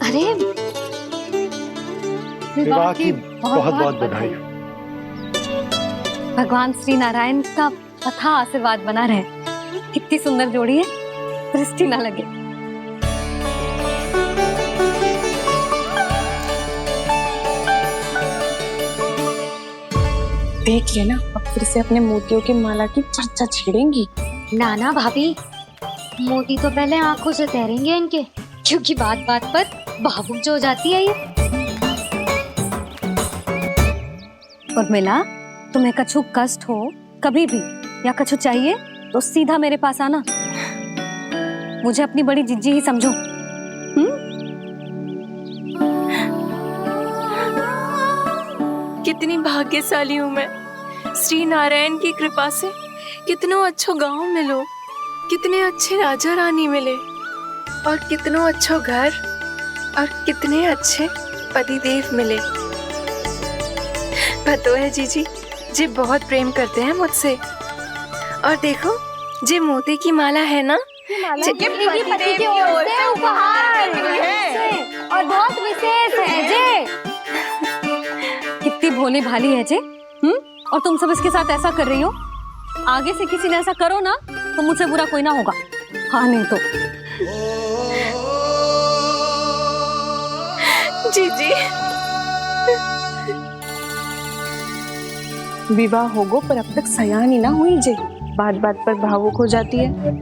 अरे विवाह की बहुत बहुत बधाई। भगवान श्री नारायण का अथाह आशीर्वाद बना रहे। कितनी सुंदर जोड़ी है, दृष्टि ना लगे। देख लेना, अब फिर से अपने मोतियों की माला की चर्चा छेड़ेंगी। नाना भाभी, मोती तो पहले आंखों से तैरेंगे इनके, क्योंकि बात बात पर भावुक जो हो जाती है ये। उर्मिला, तुम्हें कछु कष्ट हो कभी भी या कछु चाहिए तो सीधा मेरे पास आना। मुझे अपनी बड़ी जिज्जी ही समझो। कितनी भाग्यशाली हूँ मैं, श्री नारायण की कृपा से कितनों अच्छो गांव मिलो, कितने अच्छे राजा रानी मिले और कितनों अच्छो घर और कितने अच्छे पतिदेव मिले। पतो है जीजी, जी बहुत प्रेम करते हैं मुझसे। और देखो, जी मोती की माला है ना, ये पति की ओर से उपहार है और बहुत विशेष है जे। कितनी भोली भाली है जे। और तुम सब इसके साथ ऐसा कर रही हो। आगे से किसी ने ऐसा करो ना तो मुझसे बुरा कोई ना होगा। हाँ नहीं तो जीजी विवाह होगो पर अब तक सयान ही ना हुई जे, बात बात पर भावुक हो जाती है।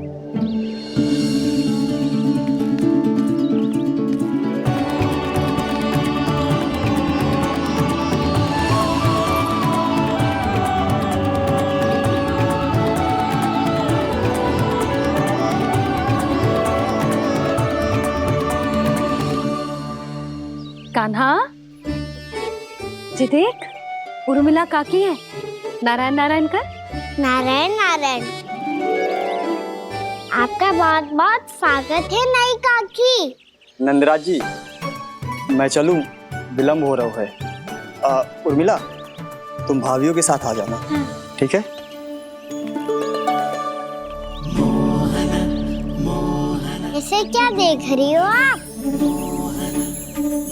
कान्हा जी देख, उर्मिला काकी है। नारायण नारायण कर। नारायण नारायण। आपका बहुत बहुत स्वागत है नई काकी। नंदराज जी, मैं चलूं, विलम्ब हो रहा है। उर्मिला, तुम भाभियों के साथ आ जाना। ठीक है? इसे क्या देख रही हो आप?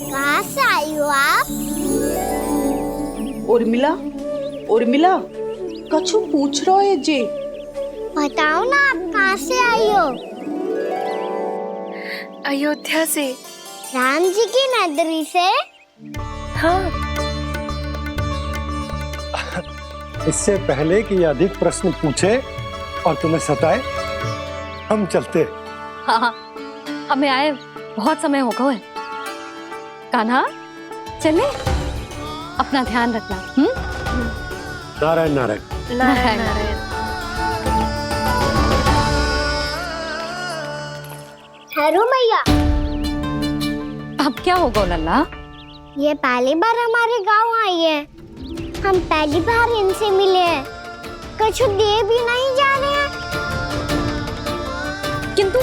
कहाँ से आई हो आप? उर्मिला, उर्मिला, कछु पूछ रहा है जे। बताओ ना, आप कहाँ से आई हो? अयोध्या से। राम जी की नगरी से? हाँ। इससे पहले कि ये अधिक प्रश्न पूछे और तुम्हें सताए, हम चलते। हाँ, हमें आए बहुत समय हो गया है। कान्हा चले, अपना ध्यान रखना। नारायण नारायण। नारायण नारायण। ठहरो मैया। अब क्या होगा लल्ला? ये पहली बार हमारे गांव आई है। हम पहली बार इनसे मिले हैं। कछु दे भी नहीं जा रहे हैं। किंतु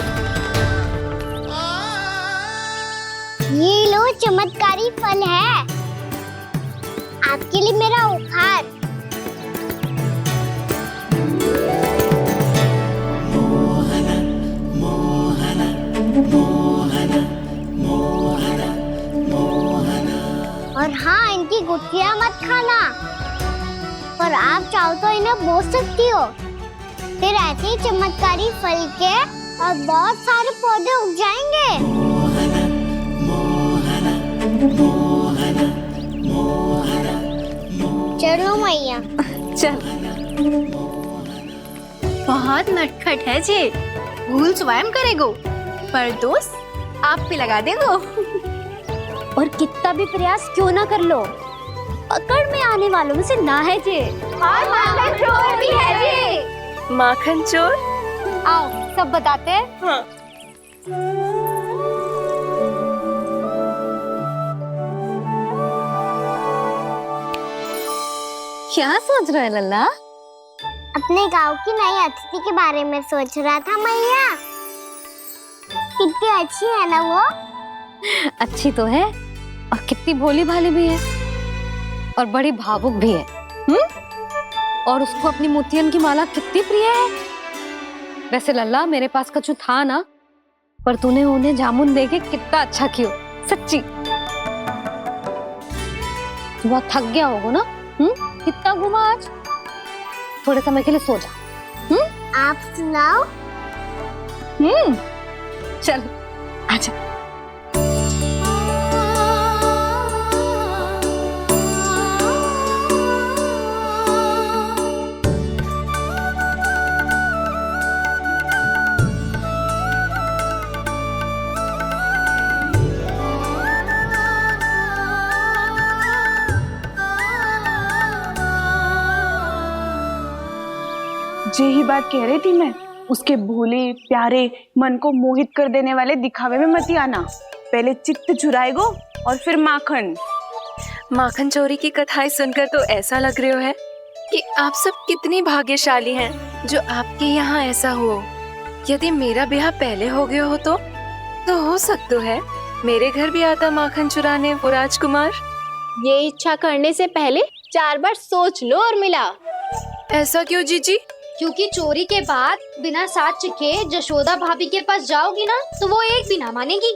ये लो, चमत्कारी फल है आपके लिए, मेरा उपहार। और हाँ, इनकी गुठलियां मत खाना। और आप चाहो तो इन्हें बो सकती हो। फिर ऐसे ही चमत्कारी फल के और बहुत सारे पौधे उग जाएंगे। चलो मैया। चल। बहुत नटखट है जे, भूल स्वयं करेगो पर दोष आप पे लगा देगो। और कितना भी प्रयास क्यों ना कर लो, पकड़ में आने वालों में से ना है जे। और माखन चोर भी है जे। माखन चोर? आओ सब बताते हैं। हाँ। क्या सोच रहे हैं लल्ला? अपने गांव की नई अतिथि के बारे में सोच रहा था मैया। कितनी अच्छी है ना वो? अच्छी तो है और कितनी भोली भाली भी है और बड़ी भावुक भी है। और उसको अपनी मोतियन की माला कितनी प्रिय है। वैसे लल्ला, मेरे पास कछु था ना, पर तूने उन्हें जामुन देके कितना अच्छा किया। सच्ची। बहुत थक गया होगा ना? कितना घुमा आज? थोड़े समय के लिए सो जा। आप सुनाओ। चल आजा। यही बात कह रही थी मैं, उसके भोले प्यारे मन को मोहित कर देने वाले दिखावे में मत आना। पहले चित्त चुराएगो और फिर माखन। माखन चोरी की कथाएं सुनकर तो ऐसा लग रहा है कि आप सब कितनी भाग्यशाली हैं जो आपके यहाँ ऐसा हो। यदि मेरा ब्याह पहले हो गया हो तो हो सकता है मेरे घर भी आता माखन चुराने वो राजकुमार। ये इच्छा करने से पहले 4 बार सोच लो उर्मिला। ऐसा क्यों जीजी? क्योंकि चोरी के बाद बिना साथ के जशोदा भाभी के पास जाओगी ना तो वो एक भी ना मानेगी।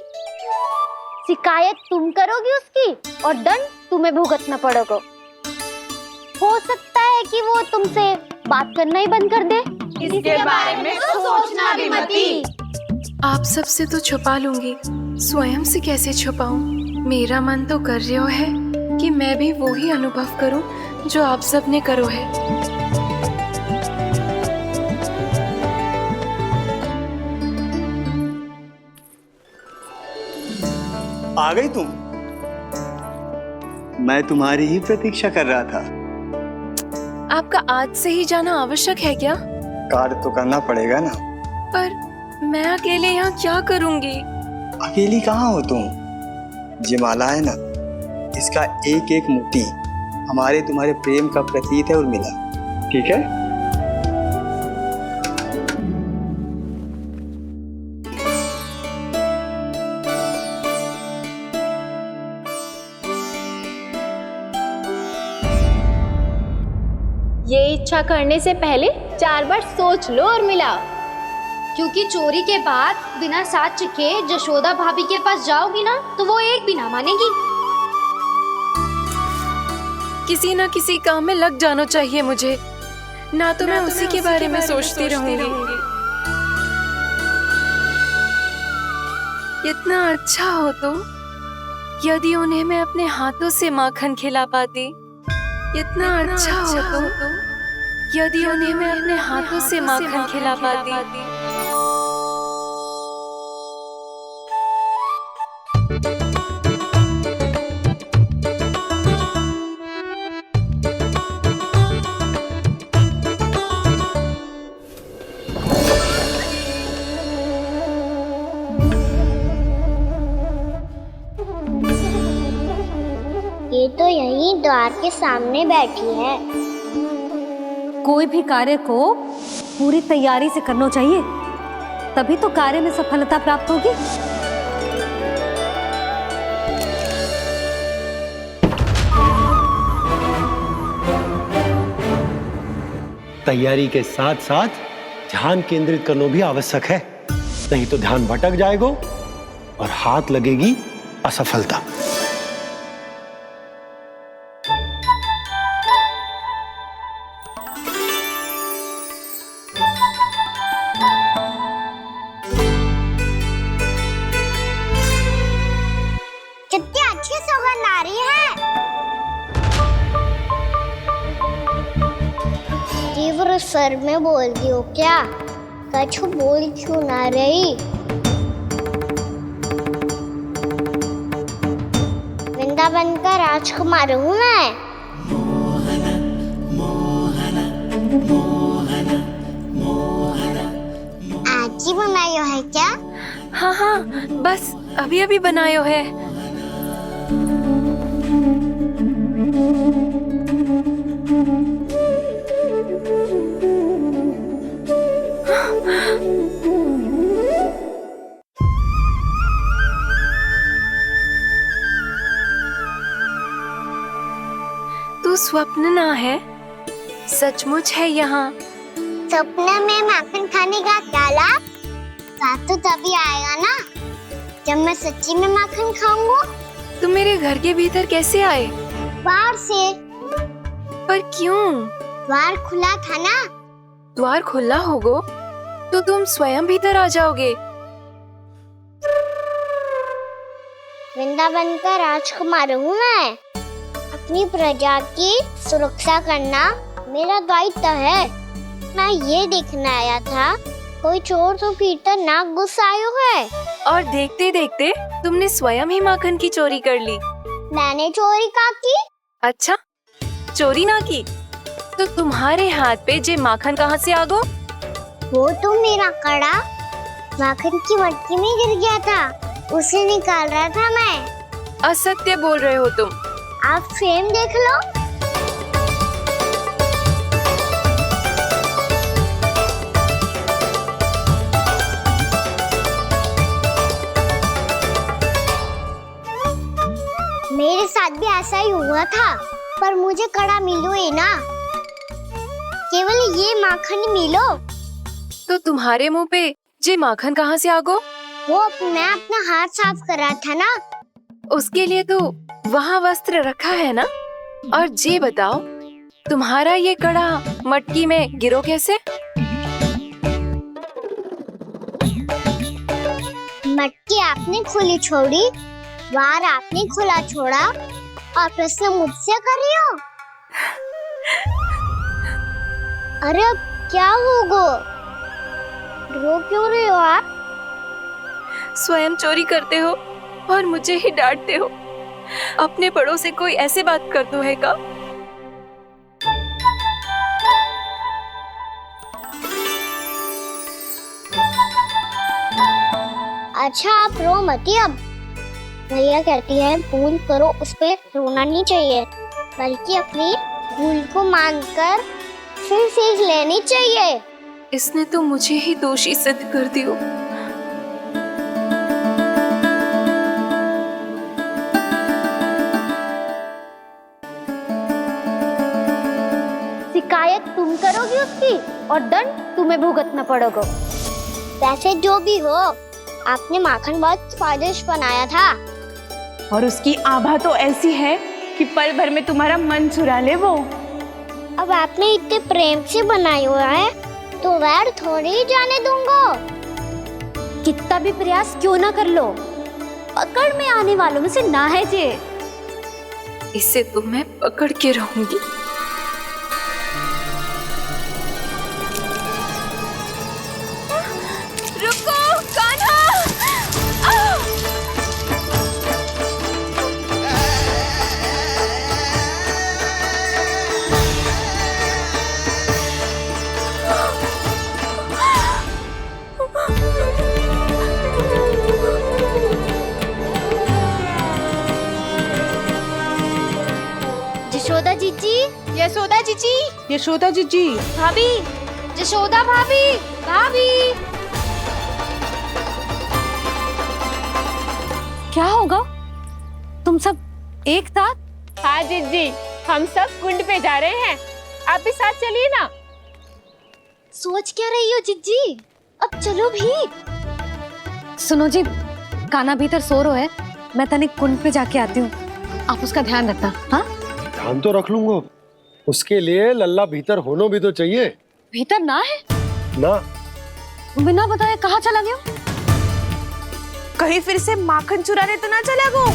शिकायत तुम करोगी उसकी और दंड तुम्हें भुगतना पड़ेगा। हो सकता है कि वो तुमसे बात करना ही बंद कर दे। इसके बारे में तो सोचना भी मती। आप सबसे तो छुपा लूंगी, स्वयं से कैसे छुपाऊं? मेरा मन तो कर रहा है कि मैं भी वो ही अनुभव करूं जो आप सब ने करो है। आ गई तुम? मैं तुम्हारी ही प्रतीक्षा कर रहा था। आपका आज से ही जाना आवश्यक है क्या? कार्य तो करना पड़ेगा ना। पर मैं अकेले यहाँ क्या करूँगी? अकेली कहाँ हो तुम? ये माला है ना, इसका एक एक मोती हमारे तुम्हारे प्रेम का प्रतीक है उर्मिला, ठीक है? ये इच्छा करने से पहले 4 बार सोच लो उर्मिला। क्योंकि चोरी के बाद बिना साथ के जशोदा भाभी के पास जाओगी ना तो वो एक भी ना मानेगी। किसी न किसी काम में लग जाना चाहिए मुझे, ना तो मैं उसी के बारे में सोचती रहूंगी। इतना अच्छा हो तो यदि उन्हें मैं अपने हाथों से माखन खिला पाती। इतना अच्छा हो तो यदि उन्हें मैं अपने हाथों से माखन खिला पाती। ये तो यहीं द्वार के सामने बैठी है। कोई भी कार्य को पूरी तैयारी से करना चाहिए, तभी तो कार्य में सफलता प्राप्त होगी। तैयारी के साथ साथ ध्यान केंद्रित करना भी आवश्यक है, नहीं तो ध्यान भटक जाएगा और हाथ लगेगी असफलता। कितनी अच्छी सुगंध आ रही है। तीव्र स्वर में बोल दी हो क्या? कछु बोल क्यों ना रही? वृंदावन का राजकुमार हूँ मैं। आज ही बनायो है क्या? हाँ हाँ, बस अभी अभी बनायो है। तू स्वप्न ना है, सचमुच है यहाँ। सपने में माखन खाने का क्या लाभ? रात तो तभी आएगा ना जब मैं सच्ची में माखन खाऊंगा। तुम मेरे घर के भीतर कैसे आए? बाहर से। पर क्यों? द्वार खुला था ना। द्वार खुला होगा तो तुम स्वयं भीतर आ जाओगे। वृंदावन का राजकुमार हूँ मैं। अपनी प्रजा की सुरक्षा करना मेरा दायित्व है। मैं ये देखने आया था कोई चोर तो भीतर ना घुस आयो है। और देखते देखते तुमने स्वयं ही माखन की चोरी कर ली। मैंने चोरी का की? अच्छा, चोरी ना की तो तुम्हारे हाथ पे जे माखन कहाँ से आ गो? वो तो मेरा कड़ा माखन की मटकी में गिर गया था, उसे निकाल रहा था मैं। असत्य बोल रहे हो तुम। आप फ्रेम देख लो। मेरे साथ भी ऐसा ही हुआ था, पर मुझे कड़ा मिलो ही ना, केवल ये माखन मिलो। तो तुम्हारे मुंह पे जे माखन कहाँ से आ गो? वो मैं अपना हाथ साफ कर रहा था ना। उसके लिए तो वहाँ वस्त्र रखा है ना। और जे बताओ, तुम्हारा ये कड़ा मटकी में गिरो कैसे? मटकी आपने खुली छोड़ी, द्वार आपने खुला छोड़ा, और प्रश्न मुझसे कर रही हो? अरे अब क्या होगा? रो क्यों रहे हो आप? स्वयं चोरी करते हो और मुझे ही डांटते हो। अपने बड़ों से कोई ऐसे बात कर दो है का? अच्छा आप रो मती। अब भैया कहती है भूल करो, उस पे रोना नहीं चाहिए, बल्कि अपनी भूल को मानकर फिर सीख लेनी चाहिए। इसने तो मुझे ही दोषी सिद्ध कर दियो। शिकायत तुम करोगी उसकी और दंड तुम्हें भुगतना पड़ेगा। वैसे जो भी हो, आपने माखन बहुत स्वादिष्ट बनाया था। और उसकी आभा तो ऐसी है कि पल भर में तुम्हारा मन चुरा ले वो। अब आपने इतने प्रेम से बनाई हुआ है तो वैर थोड़ी ही जाने दूंगा। कितना भी प्रयास क्यों ना कर लो, पकड़ में आने वालों में से ना है जे। इसे तो मैं पकड़ के रहूंगी। रुको कान्हा! यशोदा जीजी, यशोदा जीजी, यशोदा जीजी, भाभी, यशोदा भाभी, भाभी। क्या होगा? तुम सब एक साथ? हाँ जीजी, हम सब कुंड पे जा रहे हैं, आप भी साथ चलिए ना। सोच क्या रही हो जीजी? अब चलो भी। सुनो जी, कान्हा भीतर सो रहा है, मैं तनिक कुंड पे जाके आती हूँ, आप उसका ध्यान रखना। हाँ, ध्यान तो रख लूंगा, उसके लिए लल्ला भीतर होना भी तो चाहिए। भीतर ना है? ना, बिना बताए कहाँ चला गया? कहीं फिर से माखन चुराने तो ना चला वो।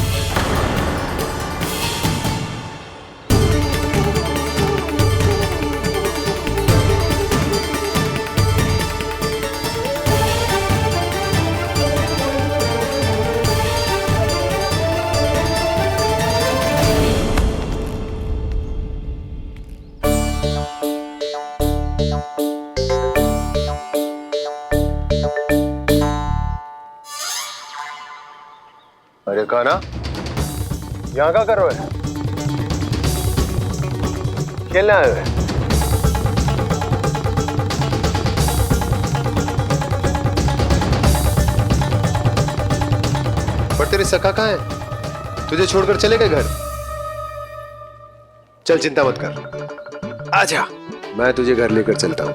अरे कान्हा, यहाँ क्या कर रहे हो? खेलने आए हुए? पर तेरे सखा कहाँ है? तुझे छोड़कर चले गए घर? चल चिंता मत कर, आजा, मैं तुझे घर लेकर चलता हूँ।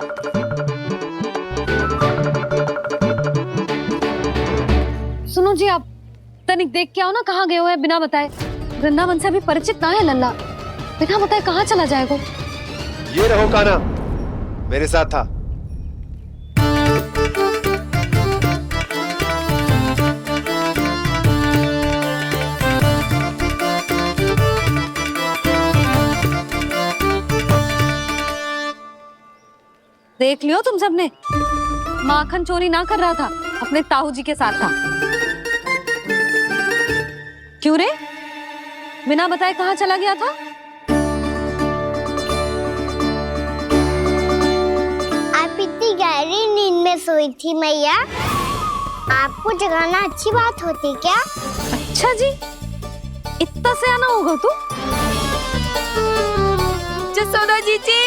सुनो जी, आप तनिक देख के आओ ना कहाँ गए हुए हैं बिना बताए। वृंदावन से अभी परिचित ना है लल्ला, बिना बताए कहाँ चला जाएगा। ये रहो कान्हा, मेरे साथ था। देख लियो तुम सबने, माखन चोरी ना कर रहा था, अपने ताऊ जी के साथ था। क्यों रे, बिना बताए कहाँ चला गया था? आप इतनी गहरी नींद में सोई थी मैया, आपको जगाना अच्छी बात होती क्या? अच्छा जी, इतना सयाना होगा तू? जसोदा जीजी,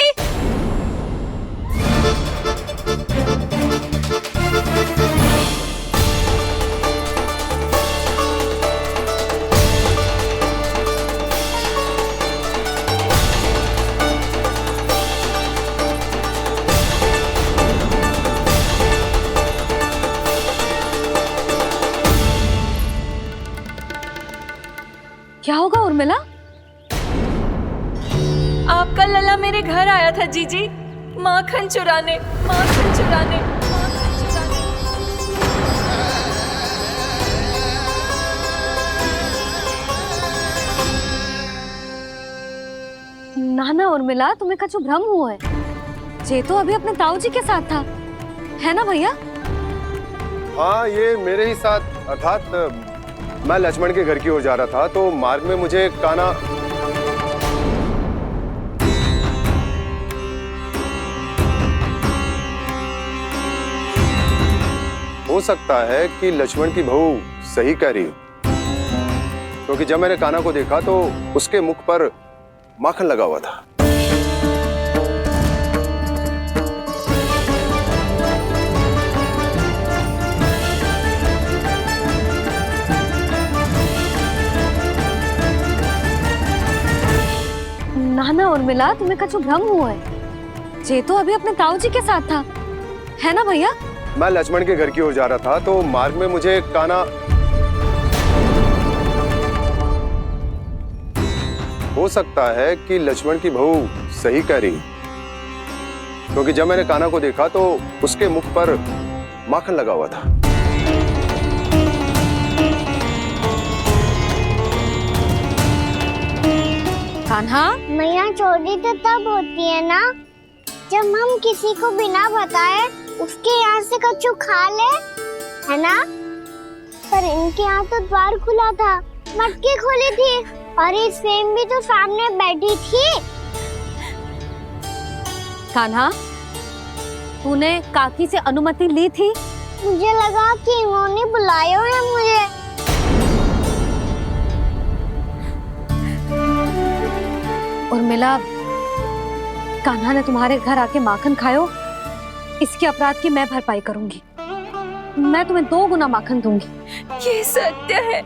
क्या होगा उर्मिला? आपका लला मेरे घर आया था जीजी, माखन चुराने, माखन चुराने, माखन चुराने। ना उर्मिला, तुम्हें कछु भ्रम हुआ है। जे तो अभी अपने ताऊ जी के साथ था, है ना भैया? हाँ, ये मेरे ही साथ, अर्थात मैं लक्ष्मण के घर की ओर जा रहा था, तो मार्ग में मुझे कान्हा हो सकता है कि लक्ष्मण की बहू सही कह रही हो, क्योंकि जब मैंने कान्हा को देखा तो उसके मुख पर माखन लगा हुआ था। ना उर्मिला, तुम्हें कछु भ्रम हुआ है। जे तो अभी अपने ताऊ जी के साथ था, है ना भैया? मैं लक्ष्मण के घर की ओर जा रहा था, तो मार्ग में मुझे कान्हा हो सकता है कि लक्ष्मण की बहू सही कह रही, क्योंकि जब मैंने कान्हा को देखा तो उसके मुख पर माखन लगा हुआ था। कान्हा, मैया चोरी तो तब होती है ना जब हम किसी को बिना बताए उसके यहाँ से कछु खा ले, है ना? पर इनके यहाँ तो द्वार खुला था, मटकी खुली थी और इस फेम भी तो सामने बैठी थी। कान्हा, तूने काकी से अनुमति ली थी? मुझे लगा कि इन्होंने बुलाया है मुझे। उर्मिला, कान्हा ने तुम्हारे घर आके माखन खायो, इसके अपराध की मैं भरपाई करूंगी। मैं तुम्हें 2 गुना माखन दूंगी। ये सत्य है,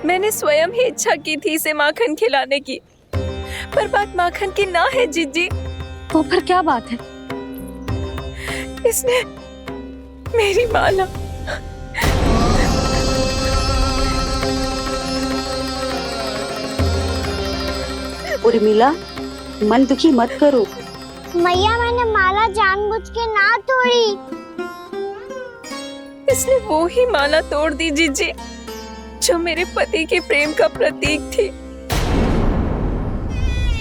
मैंने स्वयं ही इच्छा की थी इसे माखन खिलाने की, पर बात माखन की ना है जीजी। तो फिर क्या बात है? इसने मेरी माला उर्मिला, मन दुखी मत करो। मैया, मैंने माला जानबूझ के ना तोड़ी। इसने वो ही माला तोड़ दी जीजी, जो मेरे पति के प्रेम का प्रतीक थी।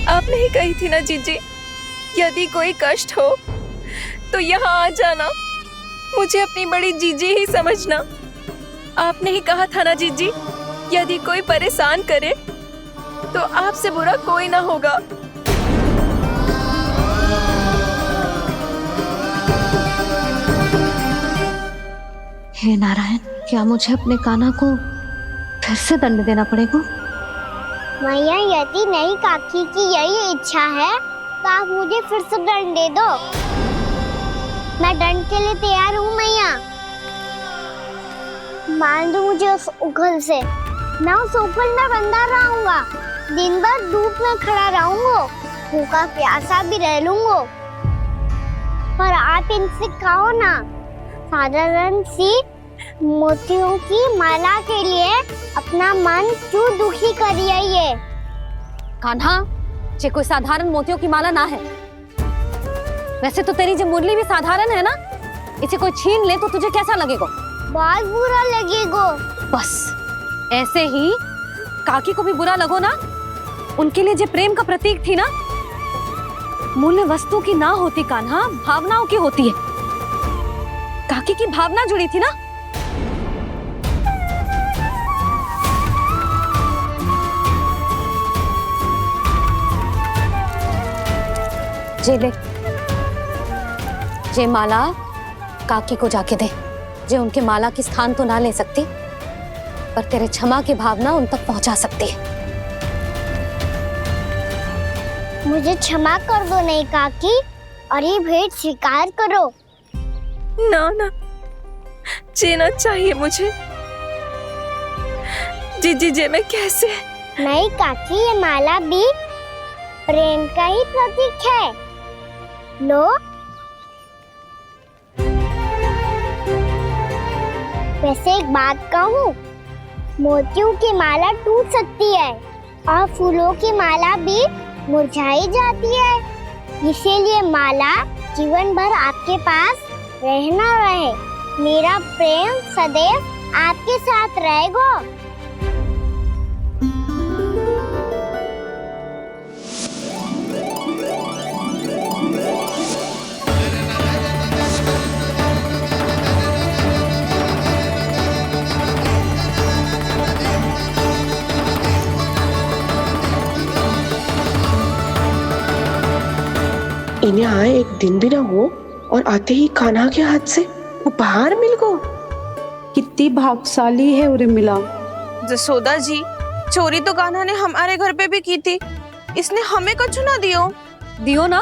आपने ही कही थी ना जीजी, यदि कोई कष्ट हो तो यहाँ आ जाना, मुझे अपनी बड़ी जीजी ही समझना। आपने ही कहा था ना जीजी, यदि कोई परेशान करे तो आपसे बुरा कोई ना होगा। हे नारायण, क्या मुझे अपने कान्हा को फिर से दंड देना पड़ेगा? मैया, यदि नहीं काकी की यही इच्छा है तो आप मुझे फिर से दंड दे दो। मैं दंड के लिए तैयार हूँ मैया। मान दो मुझे उस उखल से, मैं उस उखल में बंधा रहूंगा, दिन भर धूप में खड़ा रहूंगा, भूखा प्यासा भी रह लूंगा। पर आप इनसे कहो ना, साधारण सी मोतियों की माला के लिए अपना मन क्यों दुखी करिए ये? कान्हा, ये कोई साधारण मोतियों की माला ना है। वैसे तो तेरी जो मुरली भी साधारण है ना, इसे कोई छीन ले तो तुझे कैसा लगेगा? बहुत बुरा लगेगा। बस ऐसे ही काकी को भी बुरा लगो ना। उनके लिए जो प्रेम का प्रतीक थी ना, मूल्य वस्तु की ना होती कान्हा, भावनाओं की होती है। काकी की भावना जुड़ी थी ना। जे ले, जे माला काकी को जाके दे। जे उनके माला की स्थान तो ना ले सकती, पर तेरे क्षमा की भावना उन तक पहुंचा सकती है। मुझे क्षमा कर दो नहीं काकी, और ये भेंट स्वीकार करो। ना ना, जीना चाहिए मुझे। जी जे मैं कैसे? नहीं काकी, ये माला भी प्रेम का ही प्रतीक है। लो। वैसे एक बात कहूँ, मोतियों की माला टूट सकती है और फूलों की माला भी मुरझाई जाती है। इसीलिए माला जीवन भर आपके पास रहना रहे। मेरा प्रेम सदैव आपके साथ रहेगा। इन्हें आए एक दिन भी ना हो और आते ही कान्हा के हाथ से वो बाहर मिल गो। कितनी भाग्यशाली है उरे मिला। जसोदा जी, चोरी तो कान्हा ने हमारे घर पे भी की थी। इसने हमें कछु ना दियो। दियो ना,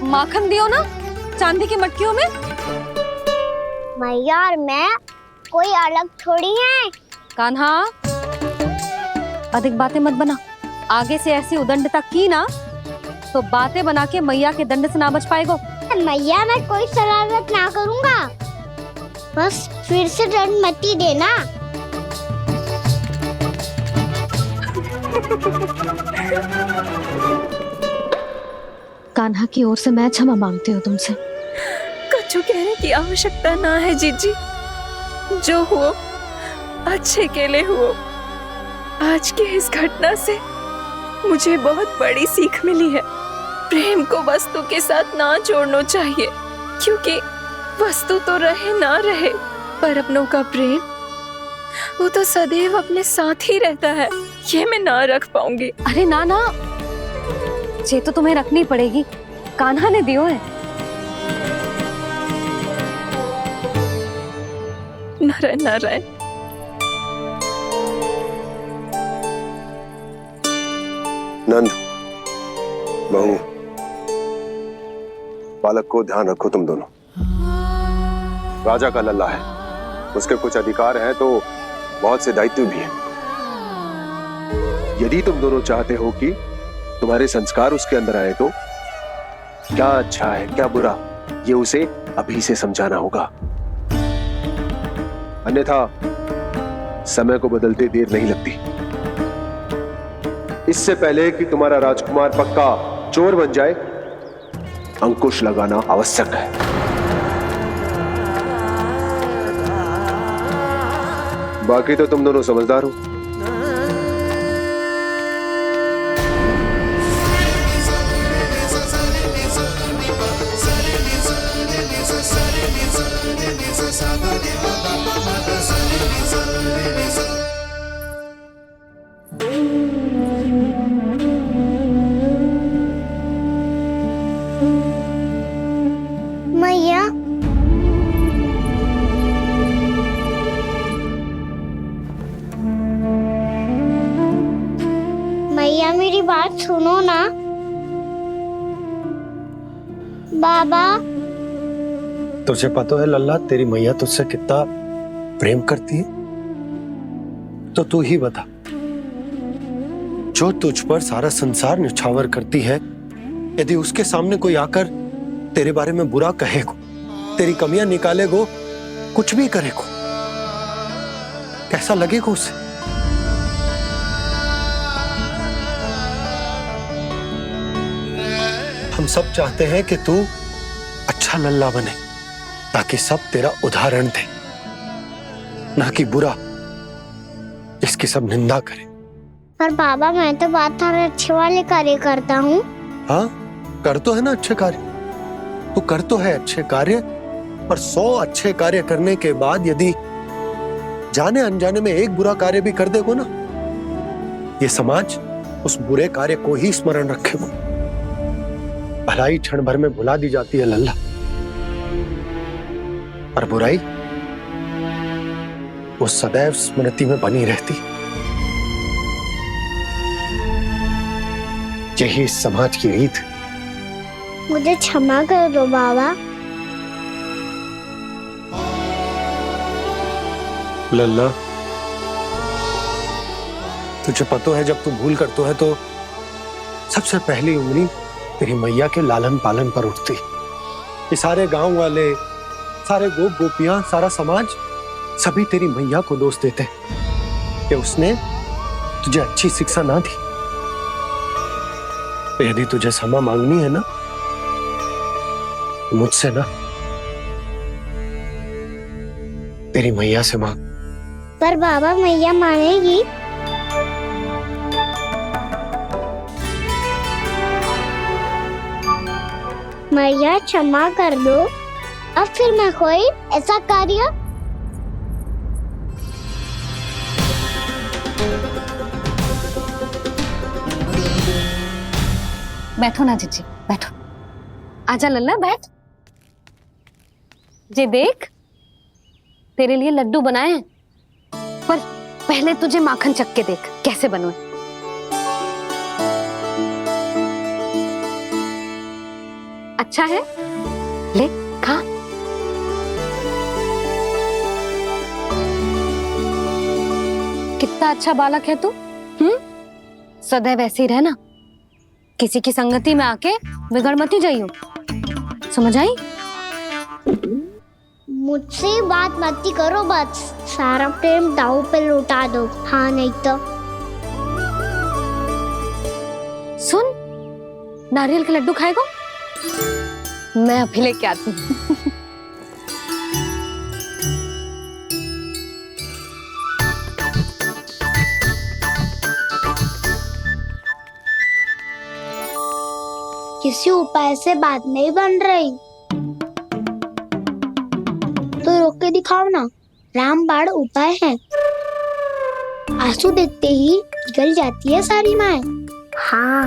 माखन दियो ना, चांदी की मटकियों में। मैया और मैं कोई अलग थोड़ी हैं। कान्हा, अधिक बातें मत बना। आगे से ऐसी उदंडता की ना तो बातें बना के मैया के दंड से ना बच पाएगो। मैया, मैं कोई शरारत ना करूंगा, बस फिर से दंड मत ही देना। कान्हा की ओर से मैं क्षमा मांगती हूँ तुमसे। कछु कहने की आवश्यकता ना है जीजी। जो हुआ अच्छे के लिए हुआ। आज की इस घटना से मुझे बहुत बड़ी सीख मिली है। प्रेम को वस्तु के साथ ना जोड़ना चाहिए, क्योंकि वस्तु तो रहे ना रहे, पर अपनों का प्रेम वो तो सदैव अपने साथ ही रहता है। ये मैं ना रख पाऊंगी। अरे ना ना, ये तो तुम्हें रखनी पड़ेगी। कान्हा ने दियो है। नारायण नारायण। नंद, बहू, बालक को ध्यान रखो तुम दोनों। राजा का लल्ला है, उसके कुछ अधिकार हैं तो बहुत से दायित्व भी हैं। यदि तुम दोनों चाहते हो कि तुम्हारे संस्कार उसके अंदर आए तो क्या अच्छा है क्या बुरा, ये उसे अभी से समझाना होगा। अन्यथा समय को बदलते देर नहीं लगती। इससे पहले कि तुम्हारा राजकुमार पक्का चोर बन जाए, अंकुश लगाना आवश्यक है। बाकी तो तुम दोनों समझदार हो। मैया, मैया मेरी बात सुनो ना। बाबा, तुझे पता है लल्ला, तेरी मैया तुझसे कितना प्रेम करती है? तो तू ही बता, जो तुझ पर सारा संसार न्यौछावर करती है, यदि उसके सामने कोई आकर तेरे बारे में बुरा कहेगो, तेरी कमियां निकालेगो, कुछ भी करे को, कैसा लगेगा उसे? हम सब चाहते हैं कि तू अच्छा लल्ला बने, ताकि सब तेरा उदाहरण दे, ना कि बुरा जिसकी सब निंदा करे। पर बाबा मैं तो बात सारे अच्छे वाले कार्य करता हूँ। हाँ, कर तो है ना अच्छे कार्य, तू कर तो है अच्छे कार्य, पर 100 अच्छे कार्य करने के बाद यदि जाने अनजाने में एक बुरा कार्य भी कर देगो ना, ये समाज उस बुरे कार्य को ही स्मरण रखेगो। भलाई क्षण भर में भुला दी जाती है लल्ला, और बुराई वो सदैव स्मृति में बनी रहती। यही इस समाज की रीत। मुझे क्षमा कर दो बाबा। लल्ला, तुझे पता है जब तू भूल करतो है तो सबसे पहली उंगली तेरी मैया के लालन पालन पर उठती। ये सारे गांव वाले, सारे गोप गोपियां, सारा समाज सभी तेरी मैया को दोष देते कि उसने तुझे अच्छी शिक्षा ना दी। तो यदि तुझे क्षमा मांगनी है ना, मुझसे ना, तेरी मैया से मांग। पर बाबा मैया मानेगी? मैया क्षमा कर दो, अब फिर मैं कोई ऐसा कार्य। बैठो ना जीजी, बैठो। आजा लल्ला, बैठ। जे देख, तेरे लिए लड्डू बनाए हैं, पर पहले तुझे माखन चख के देख कैसे बने। अच्छा है, ले खा। कितना अच्छा बालक है तू। सदैव ऐसे ही रहना, किसी की संगति में आके बिगड़ मत ही जाइयो, समझ आई? मुझसे बात मत ही करो, बस सारा प्रेम दाव पे लौटा दो। हाँ नहीं तो सुन, नारियल के लड्डू खाएगा? मैं अभी लेके आती हूँ। किसी उपाय से बात नहीं बन रही तो रोक के दिखाओ ना। रामबाण उपाय है, आंसू देखते ही निकल जाती है सारी माए। हाँ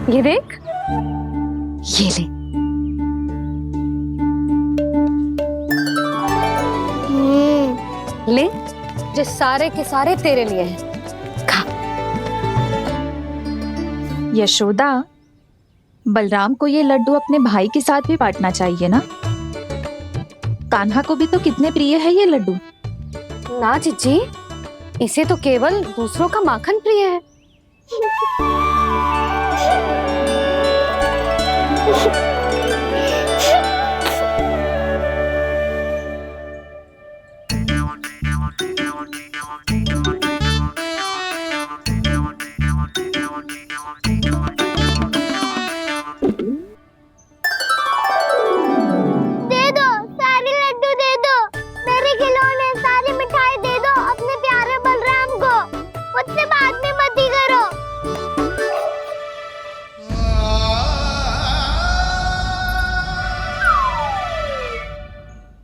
ये देख, ये ले। ले, जो सारे के सारे तेरे लिए हैं, खा। यशोदा, बलराम को ये लड्डू अपने भाई के साथ भी बांटना चाहिए ना। कान्हा को भी तो कितने प्रिय है ये लड्डू। ना जीजी, इसे तो केवल दूसरों का माखन प्रिय है।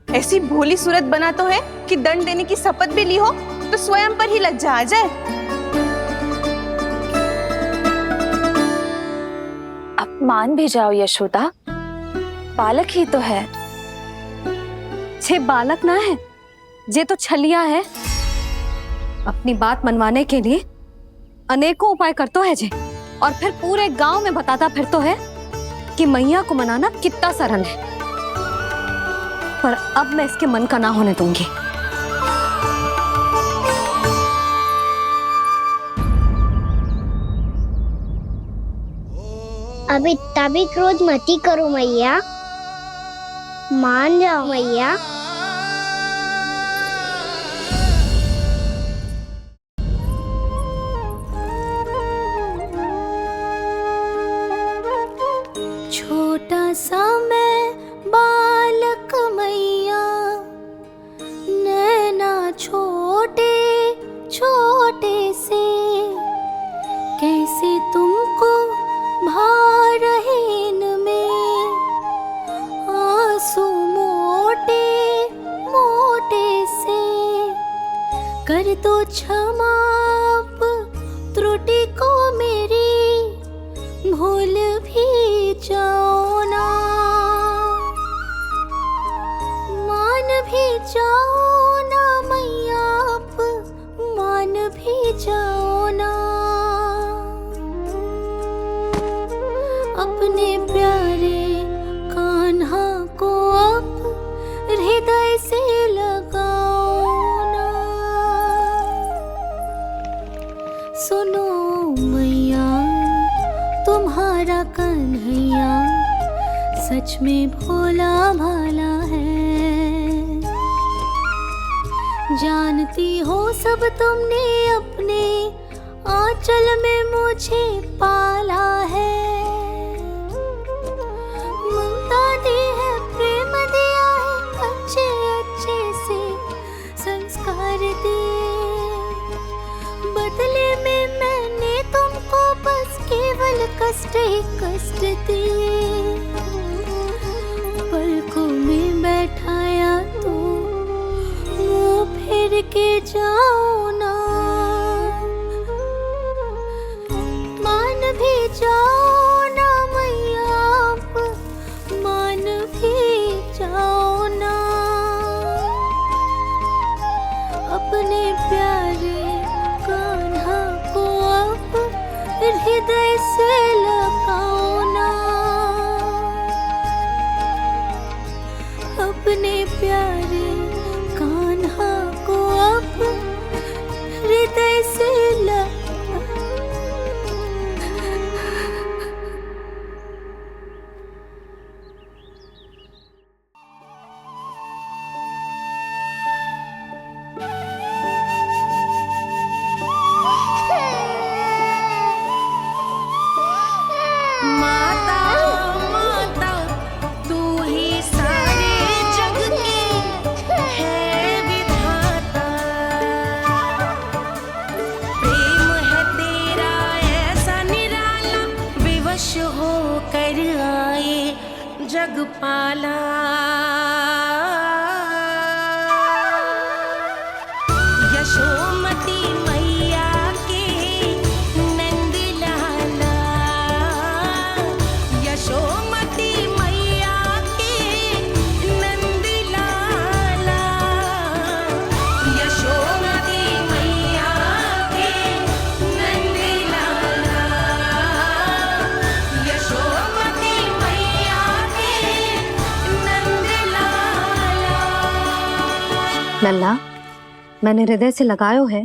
ऐसी भोली सूरत बना तो है कि दंड देने की शपथ भी ली हो तो स्वयं पर ही लज्जा आ जाए। अब मान भी जाओ यशोदा, बालक ही तो है। छे बालक ना है, जे तो छलिया है। अपनी बात मनवाने के लिए अनेकों उपाय करतो है जे, और फिर पूरे गांव में बताता फिरतो है कि मैया को मनाना कितना सरल है। पर अब मैं इसके मन का ना होने दूंगी। अब इतना भी क्रोध मत ही करो मैया, मान जाओ मैया। छोटा सा मैं बालक मैया, नैना छोटे छोटे से, कैसे तुमको भा रहे इनमें आंसू मोटे मोटे से। कर दो क्षमा अब त्रुटि को मेरी, भूल भी जाओ ना, मान भी जाओ ना मैया, अब मान भी जाओ ना। अपने प्यारे कान्हा को अब हृदय से लगाओ ना। सुनो मैया, तुम्हारा कन्हैया सच में भोला भाला है। जानती हो सब तुमने अपने आंचल में मुझे पाला है। ममता दी है, प्रेम दिया है, अच्छे अच्छे से संस्कार दिए। बदले में मैंने तुमको बस केवल कष्ट ही कष्ट दिए। पलकों में बैठाया तो मुंह फेर के जाओ ना, मान भी जाओ ना मैया, मान भी जाओ ना। अपने प्यारे कान्हा को अब हृदय से लगाओ ना। अपने प्यारे कान्हा को अब हृदय से जगपाला। यशोमती मैया के नंद लाला, यशोमती मैया के नंद लाला, यशोमती मैया के नंद लाला, यशोमती मैया के नंद लाला। लल्ला, मैंने हृदय से लगायो है,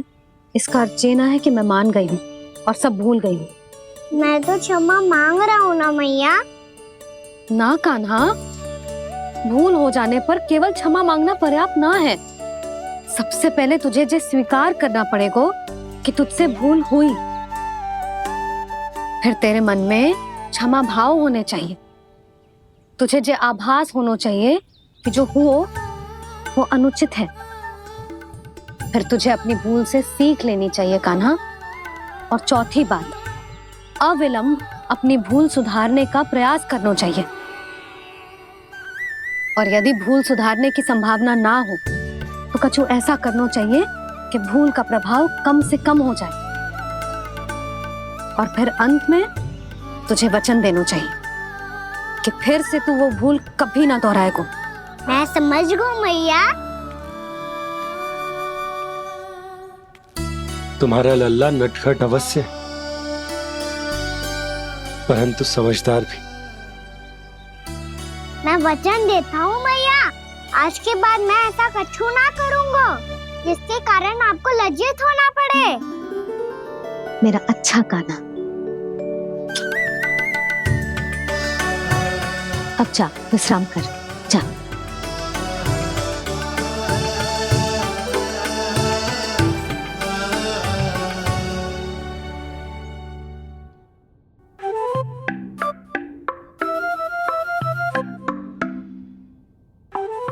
इसका अर्थ ये ना है कि मैं मान गई हूँ और सब भूल गई हूँ। मैं तो क्षमा मांग रहा हूँ ना मैया। ना कान्हा, भूल हो जाने पर केवल क्षमा मांगना पर्याप्त ना है। सबसे पहले तुझे ये स्वीकार करना पड़ेगा कि तुझसे भूल हुई। फिर तेरे मन में क्षमा भाव होने चाहिए। तुझे ये आभास होना चाहिए कि जो हुआ वो अनुचित है। फिर तुझे अपनी भूल से सीख लेनी चाहिए कान्हा। और चौथी बात, अविलंब अपनी भूल सुधारने का प्रयास करना चाहिए। और यदि भूल सुधारने की संभावना ना हो तो कछु ऐसा करना चाहिए कि भूल का प्रभाव कम से कम हो जाए। और फिर अंत में तुझे वचन देना चाहिए कि फिर से तू वो भूल कभी ना दोहराएगा। मैं समझ गई मैया। तुम्हारा लल्ला नटखट अवश्य, परंतु समझदार भी। मैं वचन देता हूँ मैया, आज के बाद मैं ऐसा कछु ना करूँगा जिसके कारण आपको लज्जित होना पड़े। मेरा अच्छा कान्हा। अब जा विश्राम कर, जा।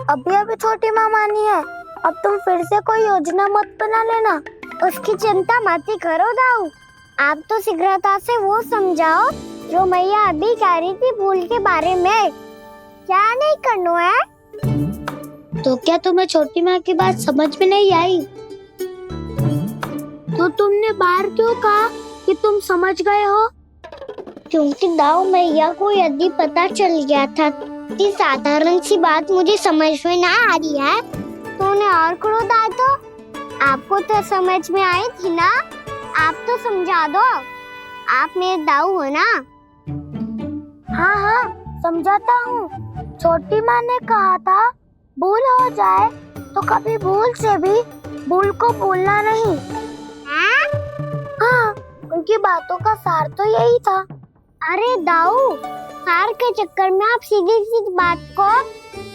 अभी अभी छोटी माँ मानी है, अब तुम फिर से कोई योजना मत बना लेना। उसकी चिंता मत ही करो दाऊ, आप तो शीघ्रता से वो समझाओ जो मैया अभी कह रही थी भूल के बारे में। क्या नहीं करना है? तो क्या तुम्हें छोटी माँ की बात समझ में नहीं आई? तो तुमने बाहर क्यों कहा कि तुम समझ गए हो? क्योंकि दाऊ मैया को यदि पता चल गया था कि साधारण सी बात मुझे समझ में ना आ रही है तो उन्हें और क्रोध आया तो आपको तो समझ में आई थी ना, आप तो समझा दो, आप मेरे दाऊ हो ना। हाँ हाँ समझाता हूँ, छोटी माँ ने कहा था भूल हो जाए तो कभी भूल से भी भूल को भूलना नहीं। हाँ उनकी बातों का सार तो यही था। अरे दाऊ, सार के चक्कर में आप सीधी सीधी बात को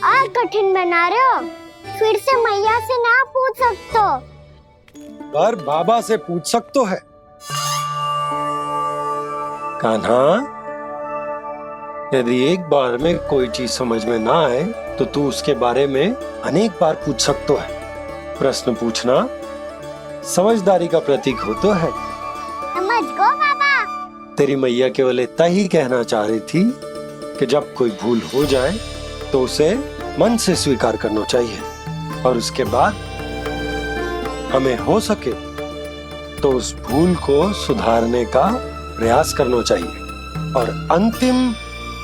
और कठिन बना रहे हो। फिर से मैया से ना पूछ सकते हो, पर बाबा से पूछ सकते है। कान्हा, यदि एक बार में कोई चीज समझ में ना आए तो तू उसके बारे में अनेक बार पूछ सकते है। प्रश्न पूछना समझदारी का प्रतीक होता है। समझ गो बाबा। तेरी मैया केवल इतना ही कहना चाह रही थी कि जब कोई भूल हो जाए तो उसे मन से स्वीकार करना चाहिए और उसके बाद हमें हो सके तो उस भूल को सुधारने का प्रयास करना चाहिए। और अंतिम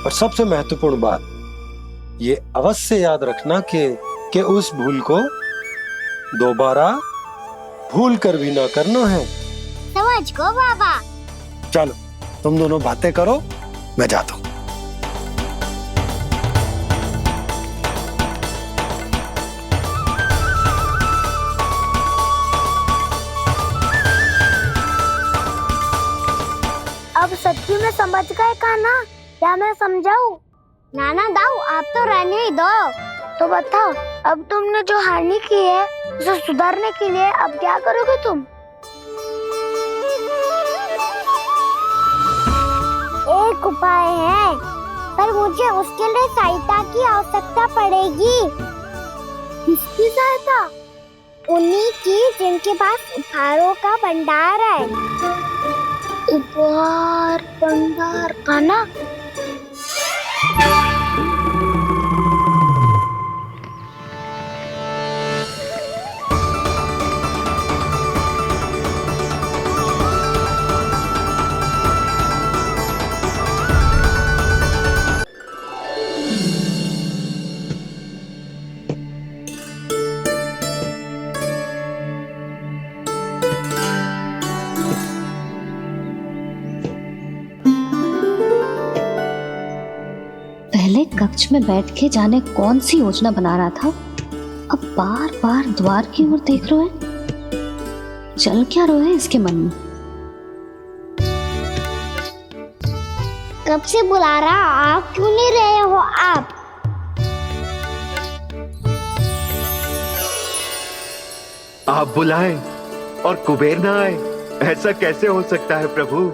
और सबसे महत्वपूर्ण बात ये अवश्य याद रखना कि उस भूल को दोबारा भूल कर भी ना करना है। समझ गो बाबा। चलो तुम दोनों बातें करो, मैं जाता हूँ। अब सच्ची में समझ गए कान्हा, क्या मैं समझाऊं? नाना दाऊ आप तो रहने ही दो। तो बताओ, अब तुमने जो हानि की है उसे सुधारने के लिए अब क्या करोगे तुम? एक उपाय है, पर मुझे उसके लिए सहायता की आवश्यकता पड़ेगी। किसकी सहायता? उन्हीं की जिनके पास उपहारों का भंडार है। उपहार भंडार का ना? पहले कक्ष में बैठ के जाने कौन सी योजना बना रहा था, अब बार बार द्वार की ओर देख रहे हैं। चल क्या रहा है इसके मन में? कब से बुला रहा, आप क्यों नहीं रहे हो? आप बुलाएं और कुबेर ना आए, ऐसा कैसे हो सकता है प्रभु?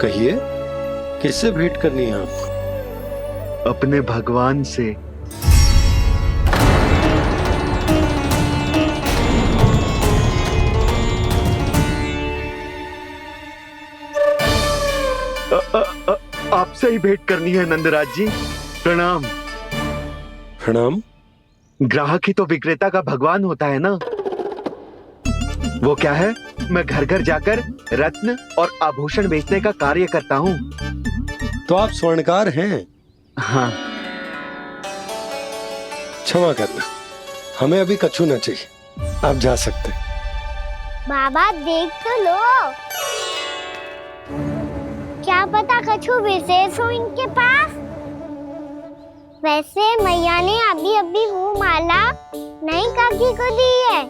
कहिए, किससे भेंट करनी है आपको? अपने भगवान से। आपसे ही भेंट करनी है नंदराज जी। प्रणाम। प्रणाम। ग्राहक ही तो विक्रेता का भगवान होता है ना। वो क्या है, मैं घर घर जाकर रत्न और आभूषण बेचने का कार्य करता हूँ। तो आप स्वर्णकार हैं? हाँ। क्षमा करना, हमें अभी कछु न चाहिए, आप जा सकते हैं। बाबा देख तो लो, क्या पता कछु विशेष हो इनके पास। वैसे मैया ने अभी अभी वो माला नई काकी को दी है।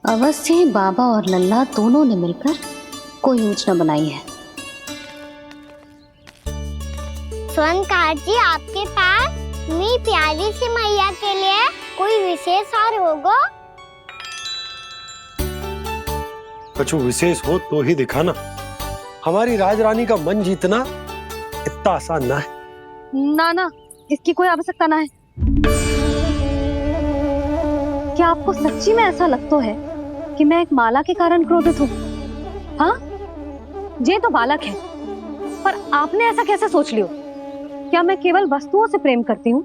अवश्य ही बाबा और लल्ला दोनों ने मिलकर कोई योजना बनाई है। स्वर्णकार जी, आपके पास मेरी प्यारी सी मैया के लिए कोई विशेष और होगा? कछु विशेष हो तो ही दिखाना। हमारी राजरानी का मन जीतना इतना आसान ना है। ना ना, इसकी कोई आवश्यकता ना है। क्या आपको सच्ची में ऐसा लगता है कि मैं एक माला के कारण क्रोधित हूँ? हाँ, ये तो बालक है, पर आपने ऐसा कैसे सोच लियो? क्या मैं केवल वस्तुओं से प्रेम करती हूँ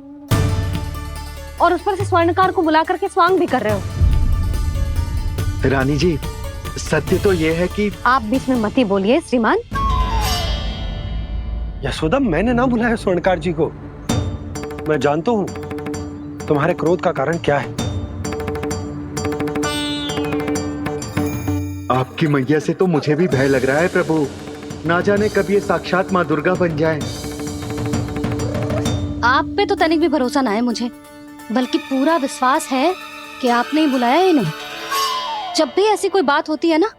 और उस पर से स्वर्णकार को बुला करके स्वांग भी कर रहे हो? रानी जी, सत्य तो ये है कि आप बीच में मत ही बोलिए श्रीमान। यशोदा, मैंने ना बुलाया स्वर्णकार जी को। मैं जानता हूँ तुम्हारे क्रोध का कारण क्या है। आपकी मैया से तो मुझे भी भय लग रहा है प्रभु। ना जाने कब ये साक्षात माँ दुर्गा बन जाए। आप पे तो तनिक भी भरोसा ना है मुझे, बल्कि पूरा विश्वास है कि आपने ही बुलाया इन्हें। जब भी ऐसी कोई बात होती है ना,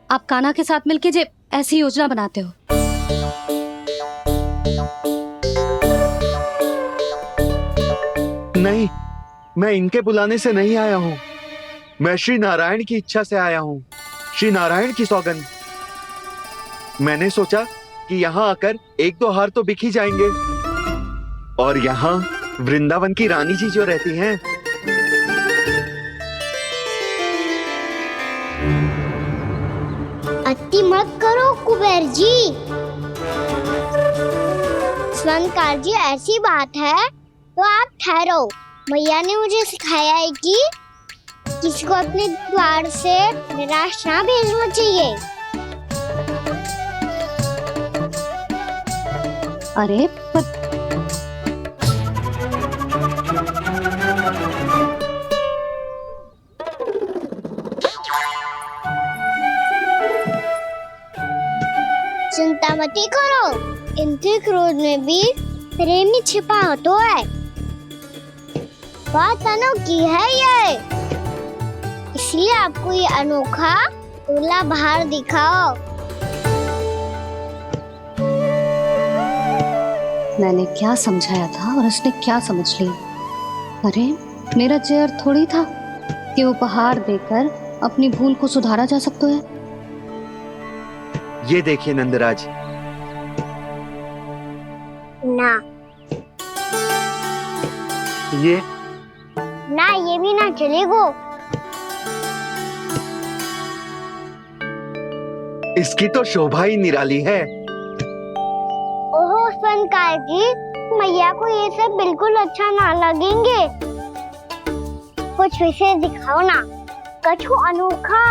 आप कान्हा के साथ मिलके जे ऐसी योजना बनाते हो। नहीं, मैं इनके बुलाने से नहीं आया हूँ। मैं श्री नारायण की इच्छा से आया हूँ, श्री नारायण की सौगंध। मैंने सोचा कि यहाँ आकर एक दो हार तो बिक ही जाएंगे। और यहाँ वृंदावन की रानी जी जो रहती हैं, अति मत करो कुबेर जी। स्वर्णकार जी, ऐसी बात है तो आप ठहरो। मैया ने मुझे सिखाया है कि किसी को अपने द्वार से निराश ना भेजना चाहिए। अरे पर चिंता मत करो, इनके क्रोध में भी प्रेम ही छिपा तो है। बात अनोखी है ये, इसलिए आपको ये अनोखा दूल्हा बाहर दिखाओ। मैंने क्या समझाया था और उसने क्या समझ लिया? अरे मेरा जहर थोड़ी था कि उपहार देकर अपनी भूल को सुधारा जा सकता है। ये देखिए नंदराज। ना ये ना, ये भी ना चलेगो। इसकी तो शोभा ही निराली है। ओहो स्वर्णकार जी, मैया को ये सब बिल्कुल अच्छा ना लगेंगे। कुछ विशेष दिखाओ ना, कछु अनोखा।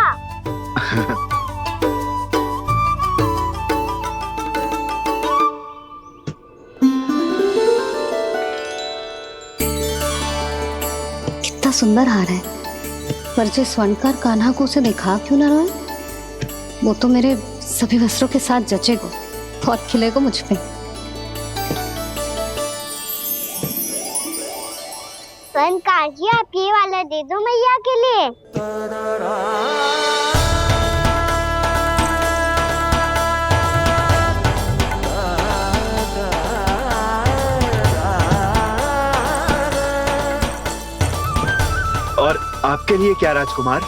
कितना सुंदर हार है, पर जो स्वर्णकार कान्हा को उसे दिखा क्यों ना रोए? वो तो मेरे सभी वस्त्रों के साथ जचेगा, बहुत खिलेगा मुझ पे। स्वर्णकार जी, आप ये वाला दे दो मैया के लिए। और आपके लिए क्या राजकुमार?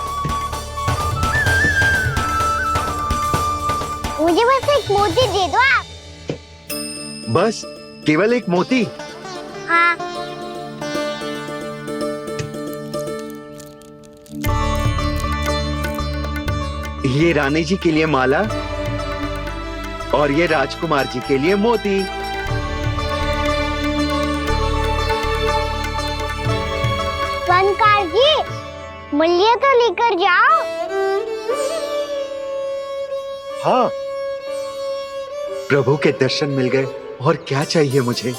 मुझे बस एक मोती दे दो आप। बस केवल एक मोती? हाँ। ये रानी जी के लिए माला और ये राजकुमार जी के लिए मोती। स्वर्णकार जी, मूल्य तो लेकर जाओ। हाँ, प्रभु के दर्शन मिल गए, और क्या चाहिए मुझे।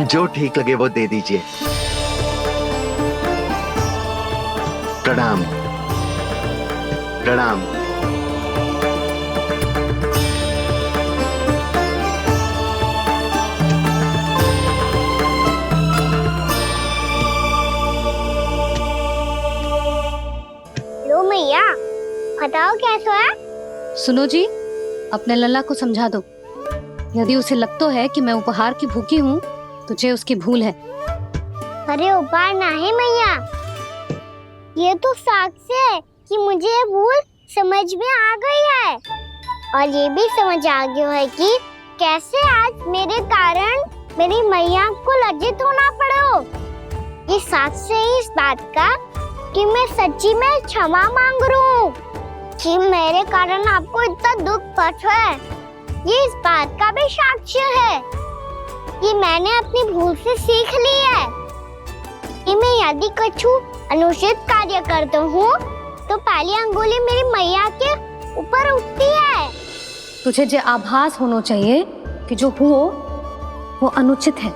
जो ठीक लगे वो दे दीजिए। प्रणाम प्रणाम। लो मैया, बताओ कैसा है? सुनो जी, अपने लल्ला को समझा दो। यदि उसे लगता है कि मैं उपहार की भूखी हूँ तो ये उसकी भूल है। अरे उपहार ना है मैया, ये तो साक्ष्य है कि मुझे ये भूल समझ में आ गई है और ये भी समझ आ गया है कि कैसे आज मेरे कारण मेरी मैया को लज्जित होना पड़ो। ये साक्ष्य है इस बात का कि मैं सच्ची में क्षमा मांग रहा हूँ कि मेरे कारण आपको इतना दुख पहुंचा है। ये इस बात का भी साक्ष्य है कि मैंने अपनी भूल से सीख ली है कि मैं यदि कुछ अनुचित कार्य करता हूँ तो पहली अंगुली मेरी मैया के ऊपर उठती है। तुझे जो आभास होना चाहिए कि जो हुआ वो अनुचित है,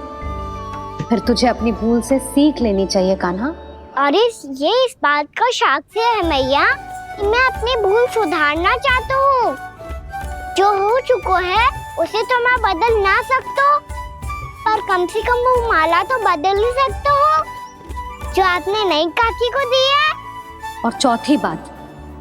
फिर तुझे अपनी भूल से सीख लेनी चाहिए कान्हा। और ये इस बात का साक्ष्य है मैया कि मैं अपनी भूल सुधारना चाहता हूँ। जो हो चुका है उसे तो मैं बदल ना सकता, पर कम से कम वो माला तो बदल ही सकता हूँ जो आपने नई काकी को दी है। और चौथी बात,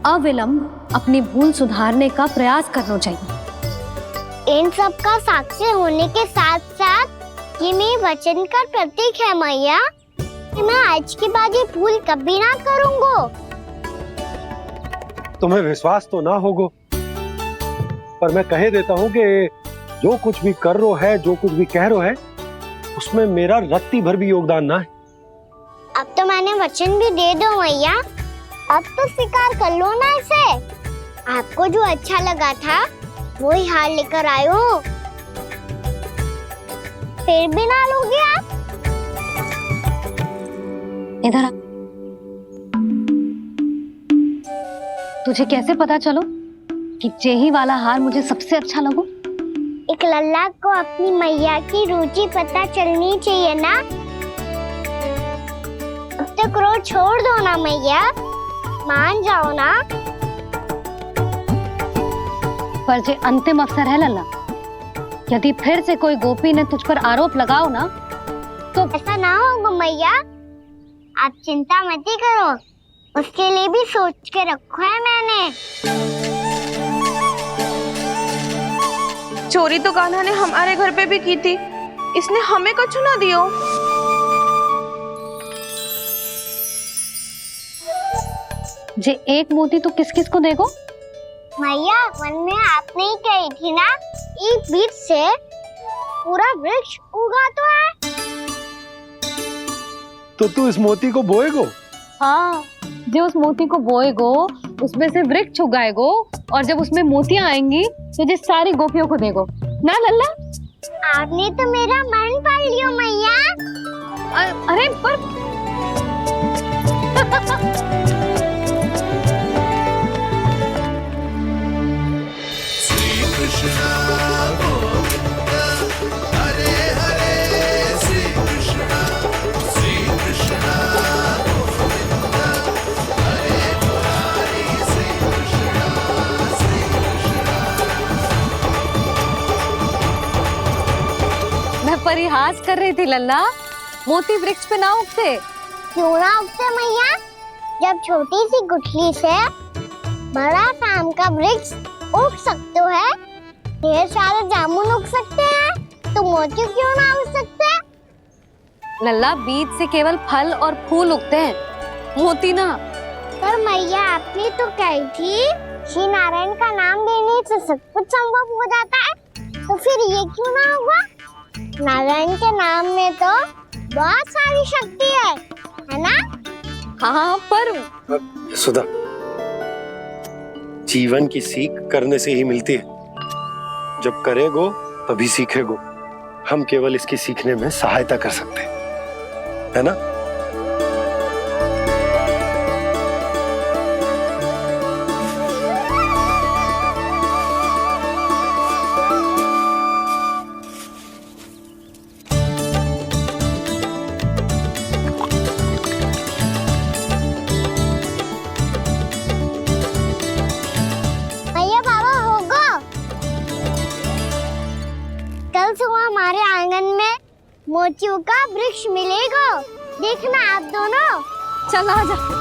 अविलंब अपनी भूल सुधारने का प्रयास करना चाहिए। इन सब का साक्षी होने के साथ साथ ये मेरे वचन का प्रतीक है मैया कि मैं आज के बाद ये भूल कभी ना करूँगा। तुम्हें विश्वास तो ना होगा, पर मैं कह देता हूँ कि जो कुछ भी कर रो है, जो कुछ भी कह रो है, उसमें मेरा रत्ती भर भी योगदान ना है। अब तो मैंने वचन भी दे दो मैया, अब तो स्वीकार कर लो ना इसे। आपको जो अच्छा लगा था वो ही हार लेकर आयो, फिर भी ना लोगे आप? इधर आ। तुझे कैसे पता चलो कि जेही वाला हार मुझे सबसे अच्छा लगो? एक लल्ला को अपनी मैया की रुचि पता चलनी चाहिए ना। अब तक क्रोध छोड़ दो ना मैया, मान जाओ ना। पर जे अंतिम अवसर है लल्ला, यदि फिर से कोई गोपी ने तुझ पर आरोप लगाओ ना तो ऐसा ना होगा मैया, आप चिंता मत ही करो, उसके लिए भी सोच के रखा है मैंने। चोरी तो कान्हा ने हमारे घर पे भी की थी, इसने हमें कछु ना दियो। जे एक मोती तो किस किस को देगो? मैया, मन में आपने ही कही थी ना, एक बीज से पूरा वृक्ष उगा तो है। तो तू इस मोती को बोएगो? हाँ, जो उस मोती को बोएगो उसमें से वृक्ष उगाएगो और जब उसमें मोतियां आएंगी तो जिस सारी गोपियों को देगो ना लल्ला। आपने तो मेरा मन पढ़ लियो मैया। अरे पर परिहास कर रही थी लल्ला, मोती वृक्ष पे ना उगते। क्यों ना उगते मैया? जब छोटी सी गुठली से बड़ा आम का वृक्ष उग सकते है, ढेर सारे जामुन उग सकते हैं, तो मोती क्यों ना उग सकते? लल्ला, बीज से केवल फल और फूल उगते हैं, मोती ना। पर मैया, आपने तो कही थी श्री नारायण का नाम लेने से सब कुछ संभव हो जाता है, तो फिर ये क्यों ना होगा? नारायण के नाम में तो बहुत सारी शक्ति है ना? हाँ, पर सुधा, जीवन की सीख करने से ही मिलती है। जब करेगो तभी सीखेगो। हम केवल इसकी सीखने में सहायता कर सकते हैं, है ना? मोतियों का वृक्ष मिलेगा। देखना आप दोनों। चल आजा।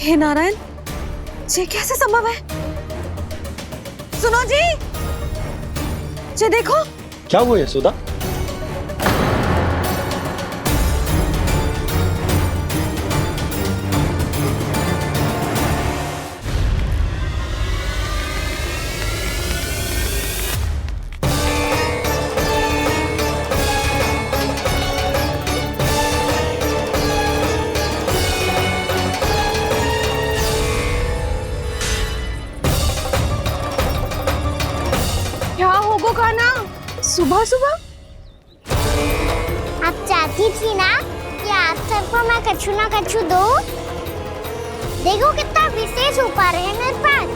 हे नारायण, ये कैसे संभव है? सुनो जी, ये देखो। क्या हुआ यशोदा? सुबह सुबह आप चाहती थी ना कि आज सबको मैं कछु ना कछु दूं। देखो कितना विशेष उपहार है मेरे पास।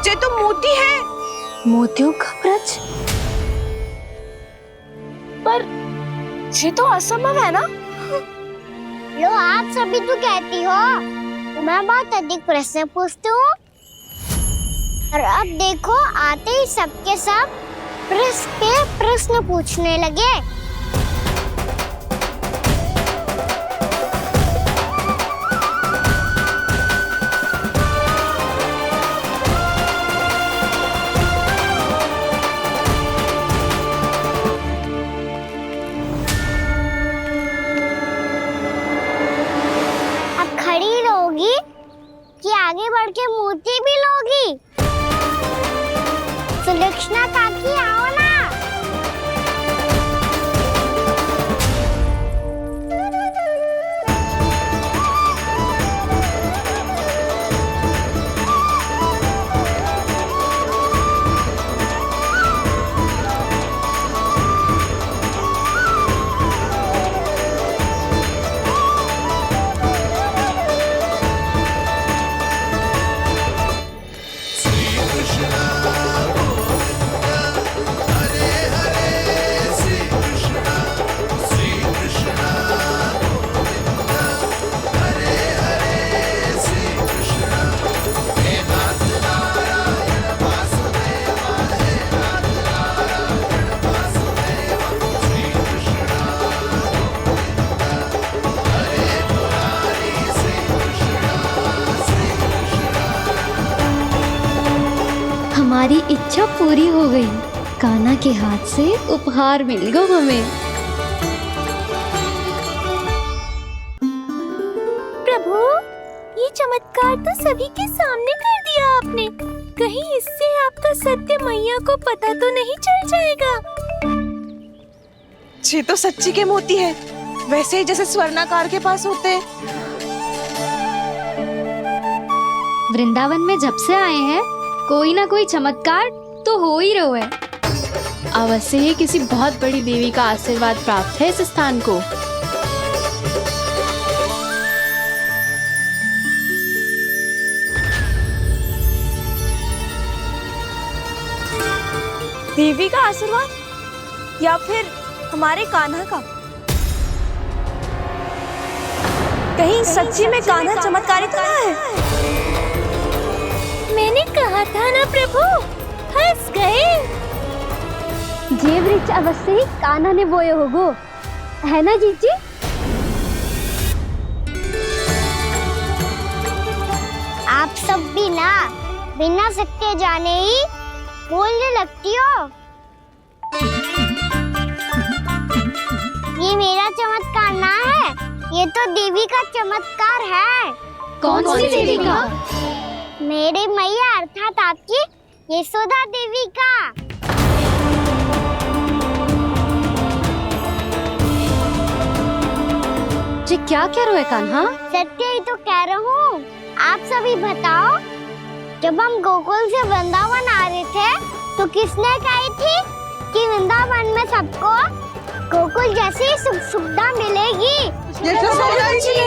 ये तो मोती है। मोतियों का ब्रज? पर ये तो असंभव है ना। लो आप सभी तो कहती हो मैं बहुत अधिक प्रश्न पूछती हूँ, और अब देखो आते ही सबके सब प्रश्न पे प्रश्न पूछने लगे। कि आगे बढ़ के मोती भी लोगी? सुलक्षणा काकी आओ ना। हमारी इच्छा पूरी हो गई। कान्हा के हाथ से उपहार मिल गया हमें। प्रभु, ये चमत्कार तो सभी के सामने कर दिया आपने। कहीं इससे आपका सत्य मैया को पता तो नहीं चल जाएगा? ये तो सच्ची के मोती है, वैसे ही जैसे स्वर्णाकार के पास होते हैं। वृंदावन में जब से आए हैं कोई ना कोई चमत्कार तो हो ही रहा है। अवश्य ही किसी बहुत बड़ी देवी का आशीर्वाद प्राप्त है इस स्थान को। देवी का आशीर्वाद या फिर हमारे कान्हा का? कहीं सच्ची में कान्हा चमत्कारी तो ना है? मैंने कहा था ना प्रभु, फंस गए। जे वृक्ष अवश्य ही कान्हा ने बोए होगो, है ना जीजी? आप सब भी ना बिना सत्य जाने ही बोलने लगती हो। ये मेरा चमत्कार ना है, ये तो देवी का चमत्कार है। कौन सी देवी का? मेरे मैया अर्थात आपकी यशोदा देवी का। जी क्या कह रहे हो कान्हा? सत्य ही तो कह रहा हूँ। आप सभी बताओ, जब हम गोकुल से वृंदावन आ रहे थे तो किसने कही थी कि वृंदावन में सबको गोकुल जैसी सुख सुविधा मिलेगी? यशोदा जी।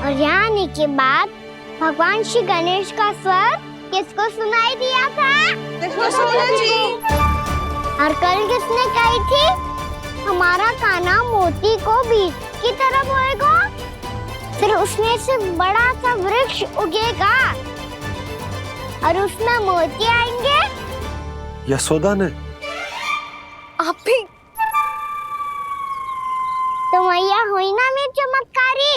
और यहाँ आने के बाद भगवान श्री गणेश का स्वर किसको सुनाई दिया था? यशोदा जी। और कल किसने कही थी हमारा कान्हा मोती को बीज की तरफ होएगा, फिर उसमें से बड़ा सा वृक्ष उगेगा और उसमें मोती आएंगे? यशोदा ने। आप भी तो मैया हुई ना मेरी चमत्कारी।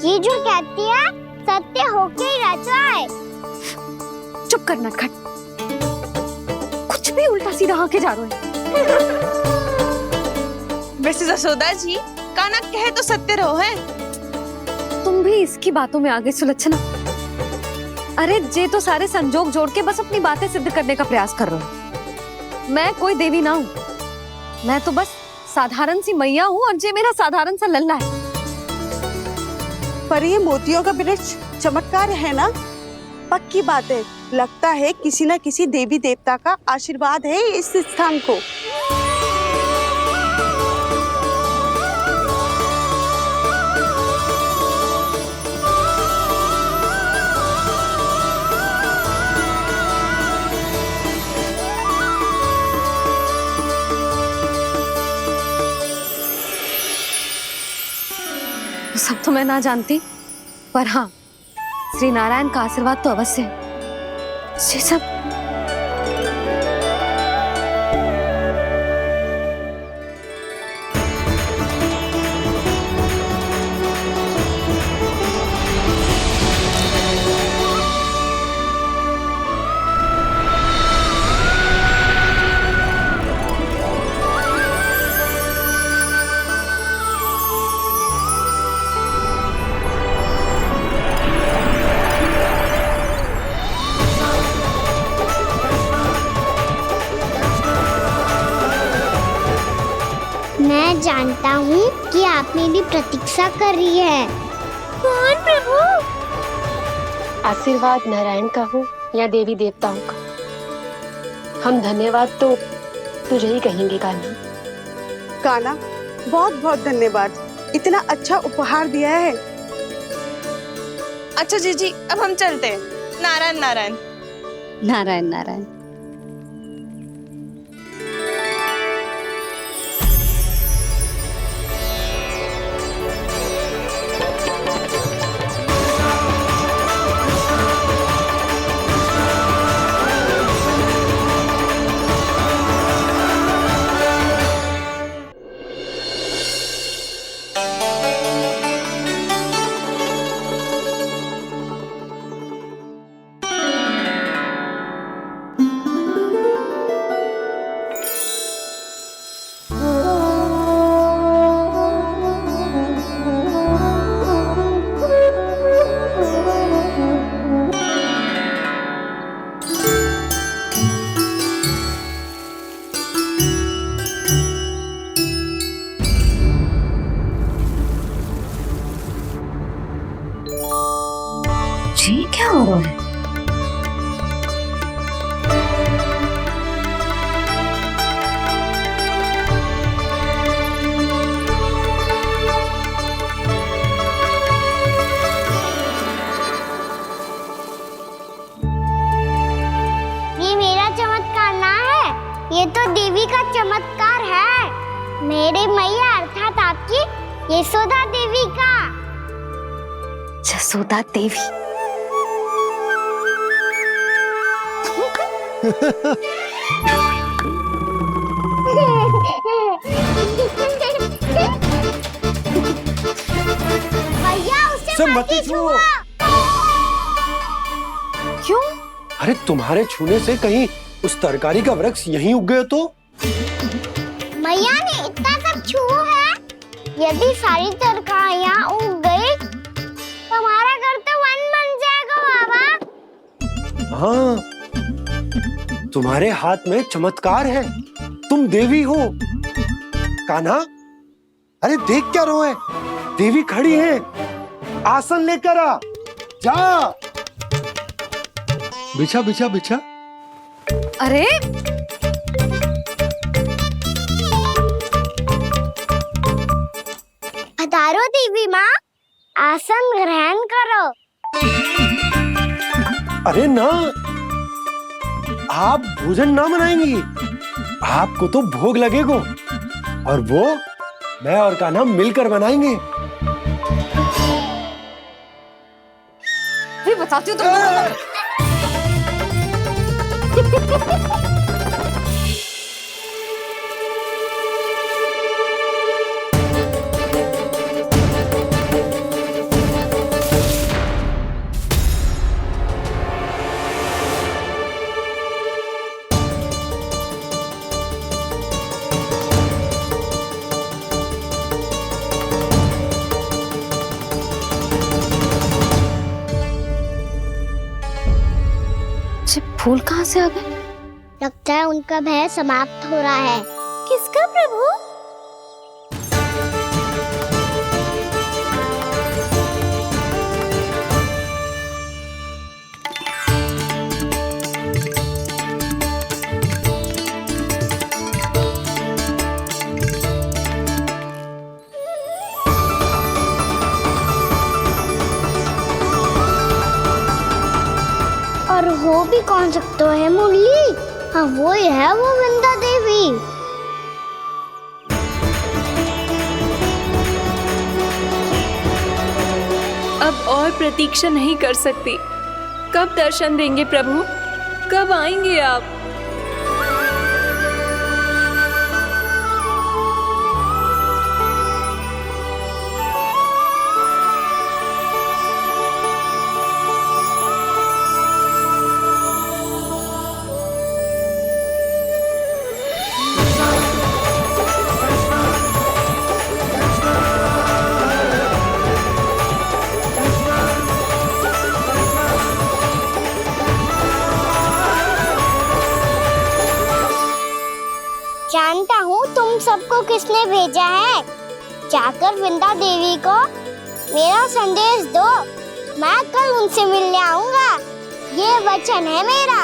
ये जो कहती है सत्य होके ही रहता है। चुप कर नटखट, कुछ भी उल्टा सीधा आके जा रहे हैं। वैसे यशोदा जी, कान्हा कहे तो सत्य रहो है। तुम भी इसकी बातों में आगे सुलझना। अरे जे तो सारे संजोग जोड़ के बस अपनी बातें सिद्ध करने का प्रयास कर रहे हो। मैं कोई देवी ना हूँ, मैं तो बस साधारण सी मैया हूँ और जे मेरा साधारण सा लल्ला है। पर ये मोतियों का वृक्ष चमत्कार है ना? पक्की बात है, लगता है किसी न किसी देवी देवता का आशीर्वाद है इस स्थान को। सब तो मैं ना जानती, पर हाँ, श्री नारायण का आशीर्वाद तो अवश्य है। ये सब मैं जानता हूँ कि आप मेरी प्रतीक्षा कर रही है। कौन प्रभु? आशीर्वाद नारायण का हो या देवी देवताओं का, हम धन्यवाद तो तुझे ही कहेंगे कान्हा। कान्हा, बहुत बहुत धन्यवाद, इतना अच्छा उपहार दिया है। अच्छा जीजी, अब हम चलते हैं। नारायण नारायण। नारायण नारायण। जी क्या हो रहा है? ये मेरा चमत्कार ना है, ये तो देवी का चमत्कार है। मेरे मैया अर्थात आपकी यशोदा देवी का। यशोदा देवी। भैया उसे सब मत मत ही छुओ। क्यों? अरे तुम्हारे छूने से कहीं उस तरकारी का वृक्ष यहीं उग गए तो? मैया ने इतना सब छुआ है, यदि सारी तरकारियां उग गई तो हमारा घर तो वन बन जाएगा बाबा। हाँ, तुम्हारे हाथ में चमत्कार है, तुम देवी हो। कान्हा, अरे देख क्या रो है, देवी खड़ी है, आसन लेकर आ, जा। बिछा बिछा बिछा। अरे पधारो देवी माँ, आसन ग्रहण करो। अरे ना, आप भोजन ना मनाएंगी, आपको तो भोग लगेगा और वो मैं और कान्हा मिलकर बनाएंगे। भी बताती हूँ तुमको। फूल कहाँ से आ गए? लगता है उनका भय समाप्त हो रहा है। किसका प्रभु? और हो भी कौन सकता है मुरली? हाँ वो ही है, वो वृंदा देवी। अब और प्रतीक्षा नहीं कर सकती। कब दर्शन देंगे प्रभु? कब आएंगे आप? जानता हूँ तुम सबको किसने भेजा है। जाकर वृंदा देवी को मेरा संदेश दो, मैं कल उनसे मिलने आऊंगा, ये वचन है मेरा।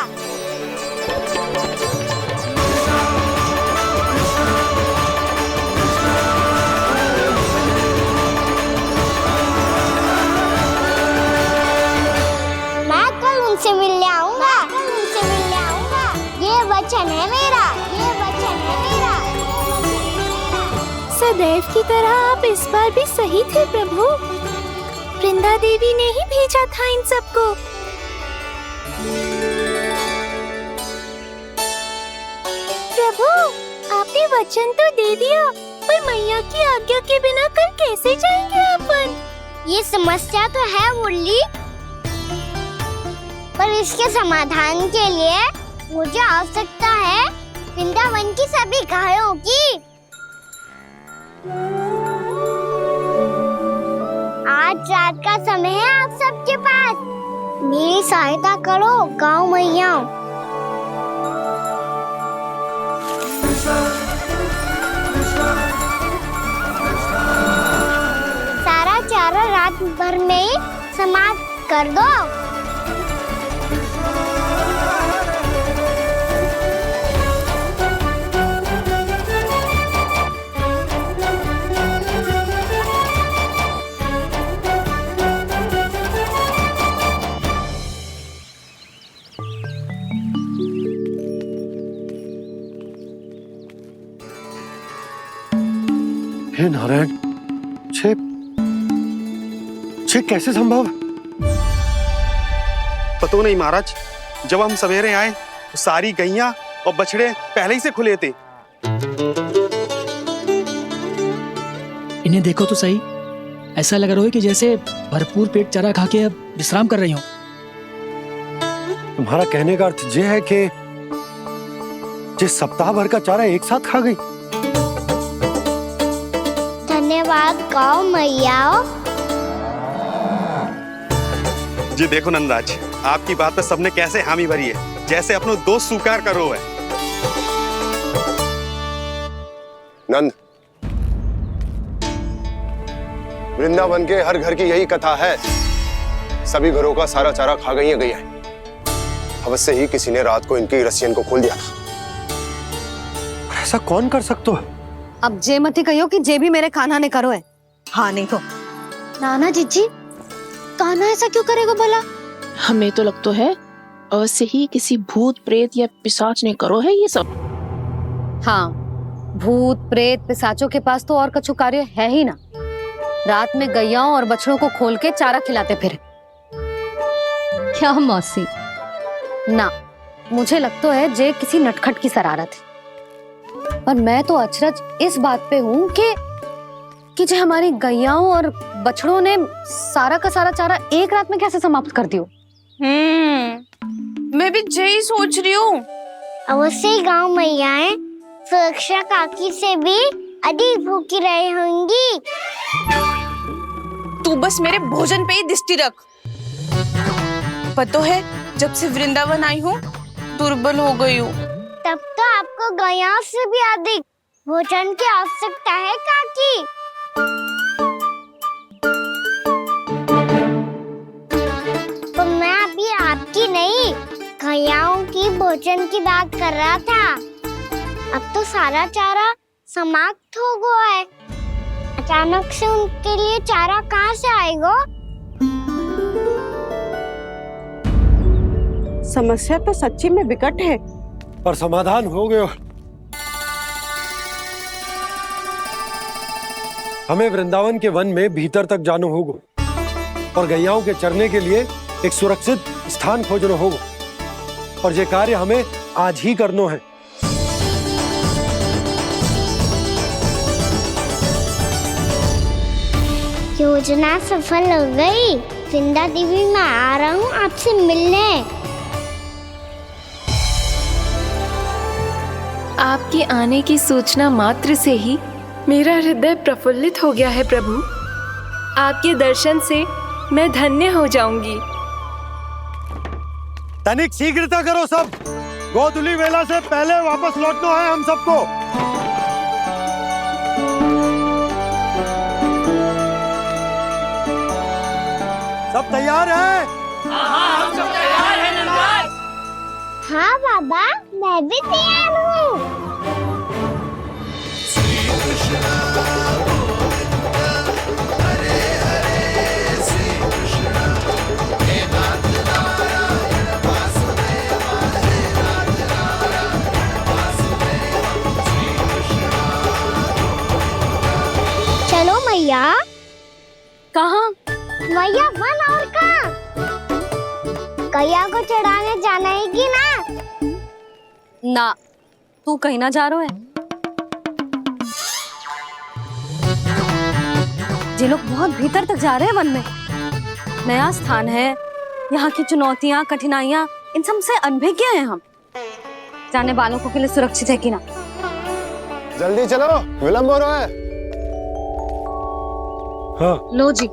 मैं कल उनसे मिलने आऊंगा, ये वचन है मेरा, ये वचन है मेरा। सदैव की तरह आप इस बार भी सही थे प्रभु। वृंदा देवी ने ही भेजा था इन सबको। प्रभु, आपने वचन तो दे दिया, पर मैया की आज्ञा के बिना कल कैसे जाएंगे अपन? ये समस्या तो है मुरली, पर इसके समाधान के लिए मुझे आवश्यकता है वृंदावन की सभी गायों की। आज रात का समय है आप सबके पास, मेरी सहायता करो गाँव मैया। सारा चारा रात भर में ही समाप्त कर दो। हे नारायण, छे कैसे संभव? पता नहीं महाराज, जब हम सवेरे आए तो सारी गैया और बछड़े पहले ही से खुले थे। इन्हें देखो तो सही, ऐसा लग रहा है कि जैसे भरपूर पेट चारा खा के अब विश्राम कर रही हो। तुम्हारा कहने का अर्थ ये है कि जिस सप्ताह भर का चारा एक साथ खा गई। धन्यवाद गाँव मैया। जी देखो नंदराज, आपकी बात पर सबने कैसे हामी भरी है, जैसे अपनो दोस्त स्वीकार करो है। नंद, वृंदावन के हर घर की यही कथा है। सभी घरों का सारा चारा खा गई है गैया। अवश्य ही किसी ने रात को इनकी रस्सियन को खोल दिया था। ऐसा कौन कर सकता है? अब जे मती कहियो कि जे भी मेरे कान्हा ने करो है। हाँ नहीं तो नाना जीजी, कान्हा ऐसा क्यों करेगा भला? हमें तो लगता है अवश्य ही किसी भूत प्रेत या पिशाच ने करो है ये सब। हाँ, भूत प्रेत पिशाचों के पास तो और कछु कार्य है ही ना। रात में गैयाओं और बछड़ों को खोल के चारा खिलाते फिर। क्या मौसी? ना, मुझे लगता है जे किसी नटखट की शरारत है। पर मैं तो अचरज इस बात पे हूँ कि जो हमारी गैयाओं और बछड़ों ने सारा का सारा चारा एक रात में कैसे समाप्त कर दियो। मैं भी यही सोच रही हूँ। अवश्य गाँव मैयाएं सुरक्षा काकी से भी अधिक भूखी रही होंगी। तू बस मेरे भोजन पे ही दृष्टि रख। पता है जब से वृंदावन आई हूँ दुर्बल हो गई हूँ। तब तो आपको गैयाओं से भी अधिक भोजन की आवश्यकता है काकी। तो मैं अभी आपकी नहीं गैयाओं की भोजन की बात कर रहा था। अब तो सारा चारा समाप्त हो गया है। अचानक से उनके लिए चारा कहाँ से आएगा? समस्या तो सच्ची में विकट है, पर समाधान हो गया। हमें वृंदावन के वन में भीतर तक जाना होगा और गैयाओं के चरने के लिए एक सुरक्षित स्थान खोजना होगा। और ये कार्य हमें आज ही करना है। योजना सफल हो गई। वृंदा देवी, मैं आ रहा हूँ आपसे मिलने। आपके आने की सूचना मात्र से ही मेरा हृदय प्रफुल्लित हो गया है प्रभु। आपके दर्शन से मैं धन्य हो जाऊंगी। तनिक शीघ्रता करो सब। गोधुली वेला से पहले वापस लौटना है हम सबको। सब तैयार है? हाँ, हम सब तैयार हैं नंदराज। हाँ बाबा, मैं भी तैयार हूँ। चलो मैया। कहाँ? मैया वन और कहाँ? गैया को चढ़ाने जाना है कि ना? ना, तू कहीं ना जा रहा है। ये लोग बहुत भीतर तक जा रहे हैं वन में। नया स्थान है, यहाँ की चुनौतियाँ कठिनाइयाँ इन सब से अनभिज्ञ हैं हम। जाने वालों के लिए सुरक्षित है कि ना? जल्दी चलो, विलंब हो रहा है। हाँ। लो जी।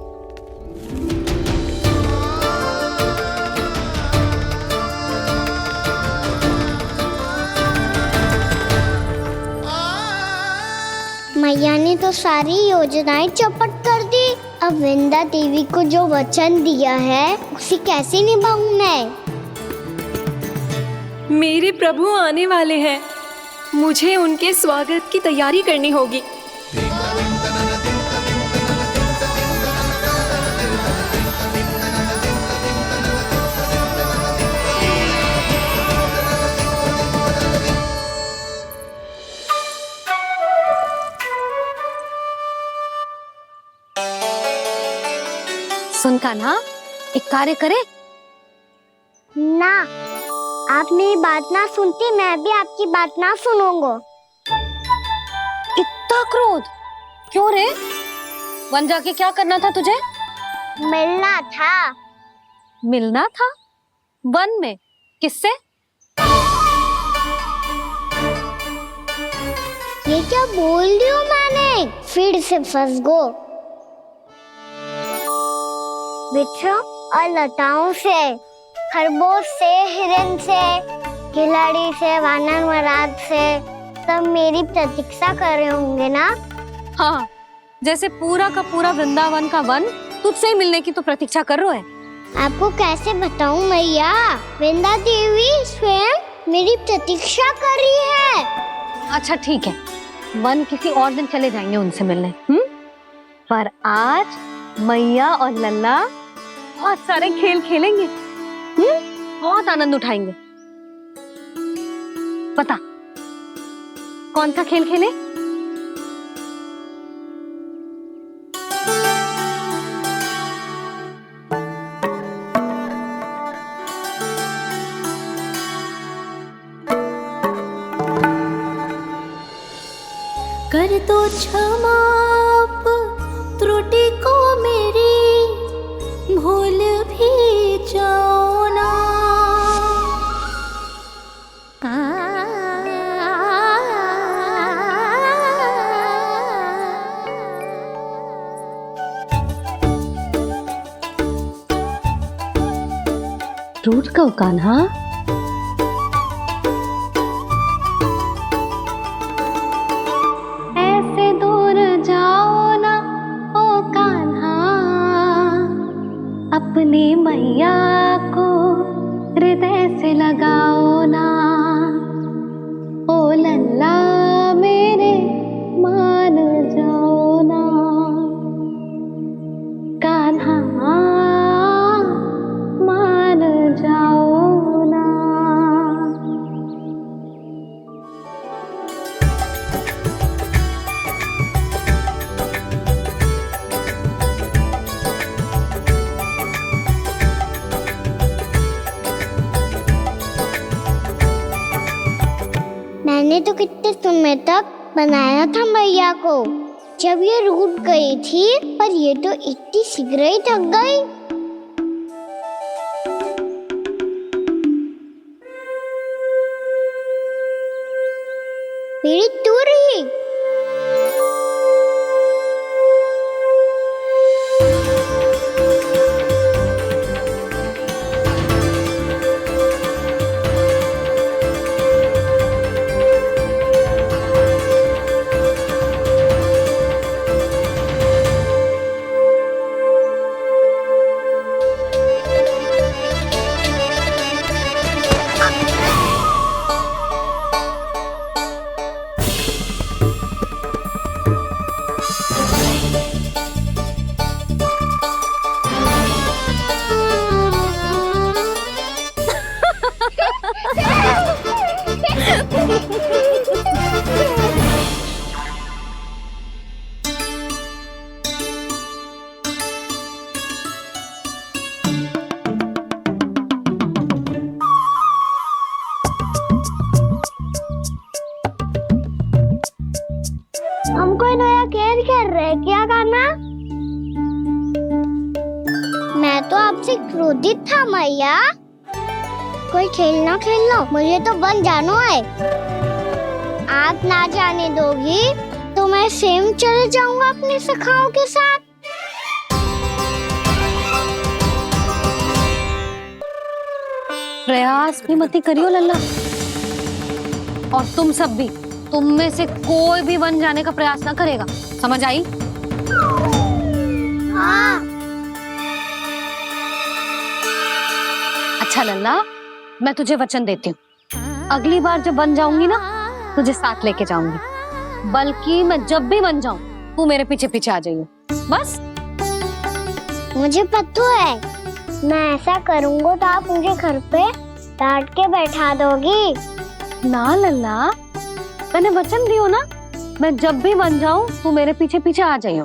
मैया ने तो सारी योजनाएं चौपट कर दी। अब वृंदा देवी को जो वचन दिया है उसे कैसे निभाऊं मैं? मेरे प्रभु आने वाले हैं, मुझे उनके स्वागत की तैयारी करनी होगी। सुन कान्हा, एक कार्य करे ना, आप मेरी बात ना सुनती, मैं भी आपकी बात ना सुनूंगा। इतना क्रोध क्यों रे? वन जाके क्या करना था तुझे? मिलना था। मिलना था? वन में? किससे? ये क्या बोल रही हूँ मैंने? फिर से फंस गो। बिच्छू और लताओं से, खरगोश से, हिरन से, खिलाड़ी से, वानर महाराज से, सब मेरी प्रतीक्षा कर रहे होंगे ना? हाँ, जैसे पूरा का पूरा वृंदावन का वन तुझसे ही मिलने की तो प्रतीक्षा कर रहा है। आपको कैसे बताऊं मैया? वृंदा देवी स्वयं मेरी प्रतीक्षा कर रही है। अच्छा ठीक है, वन किसी और दिन चले जाएंगे उनसे मिलने। पर आज मैया और लल्ला बहुत सारे खेल खेलेंगे। बहुत आनंद उठाएंगे। पता कौन सा खेल खेले? कर दो क्षमा त्रुटि को मेरी, भूल भी जाओ ना। रूठ का कान्हा, ऐसे दूर जाओ ना ओ कान्हा, अपनी मैया को हृदय से लगाओ ना। ओ लल्ला मेरे मान जाओ ना, कान्हा मान जाओ ना। मैंने तो कितने समय तक बनाया था मैया को, जब ये रूठ गई थी, पर ये तो इतनी शीघ्र ही थक गई। मेरी तू रही। हम कोई नया खेल खेल रहे हैं क्या करना? मैं तो आपसे क्रोधित था मैया। कोई खेलना खेल लो, मुझे तो वन जाना है। आप ना जाने दोगी तो मैं स्वयं चले जाऊंगा अपने सखाओं के साथ। प्रयास भी मत करियो लल्ला, और तुम सब भी, तुम में से कोई भी वन जाने का प्रयास ना करेगा, समझ आई? हाँ। अच्छा लल्ला, मैं तुझे वचन देती हूँ, अगली बार जब वन जाऊंगी ना, तुझे साथ लेके जाऊंगी। बल्कि मैं जब भी वन जाऊं, तू मेरे पीछे पीछे आ जाइए, बस। मुझे पता है, मैं ऐसा करूंगा तो आप मुझे घर पे डांट के बैठा दोगी। ना लल्ला, मैंने वचन दियो ना, मैं जब भी वन जाऊं, तू मेरे पीछे पीछे आ जाइयो।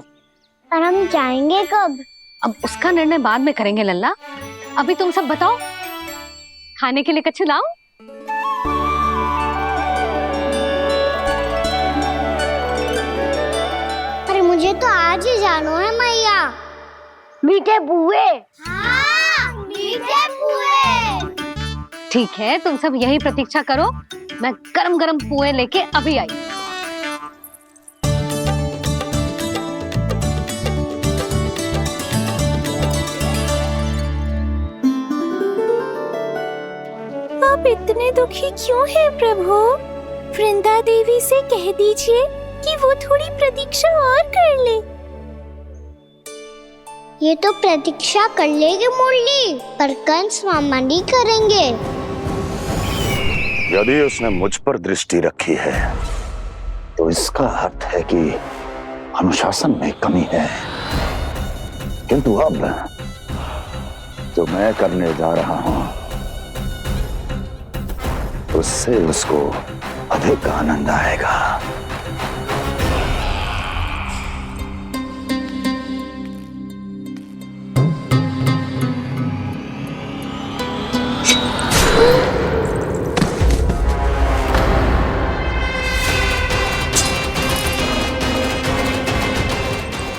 पर हम जाएंगे कब? अब उसका निर्णय बाद में करेंगे लल्ला। अभी तुम सब बताओ, खाने के लिए कुछ लाऊं? तो आज ही जानो है मैया। मीठे बुए। हाँ, मीठे बुए। ठीक है, तुम सब यही प्रतीक्षा करो, मैं गरम गरम पुए लेके अभी आई। आप इतने दुखी क्यों हैं प्रभु? वृंदा देवी से कह दीजिए कि वो थोड़ी प्रतीक्षा और कर ले। ये तो प्रतीक्षा कर लेगी मुरली, पर कंस मामा नहीं करेंगे। यदि उसने मुझ पर दृष्टि रखी है तो इसका अर्थ है कि अनुशासन में कमी है। किंतु अब जो मैं करने जा रहा हूं उससे उसको अधिक आनंद आएगा।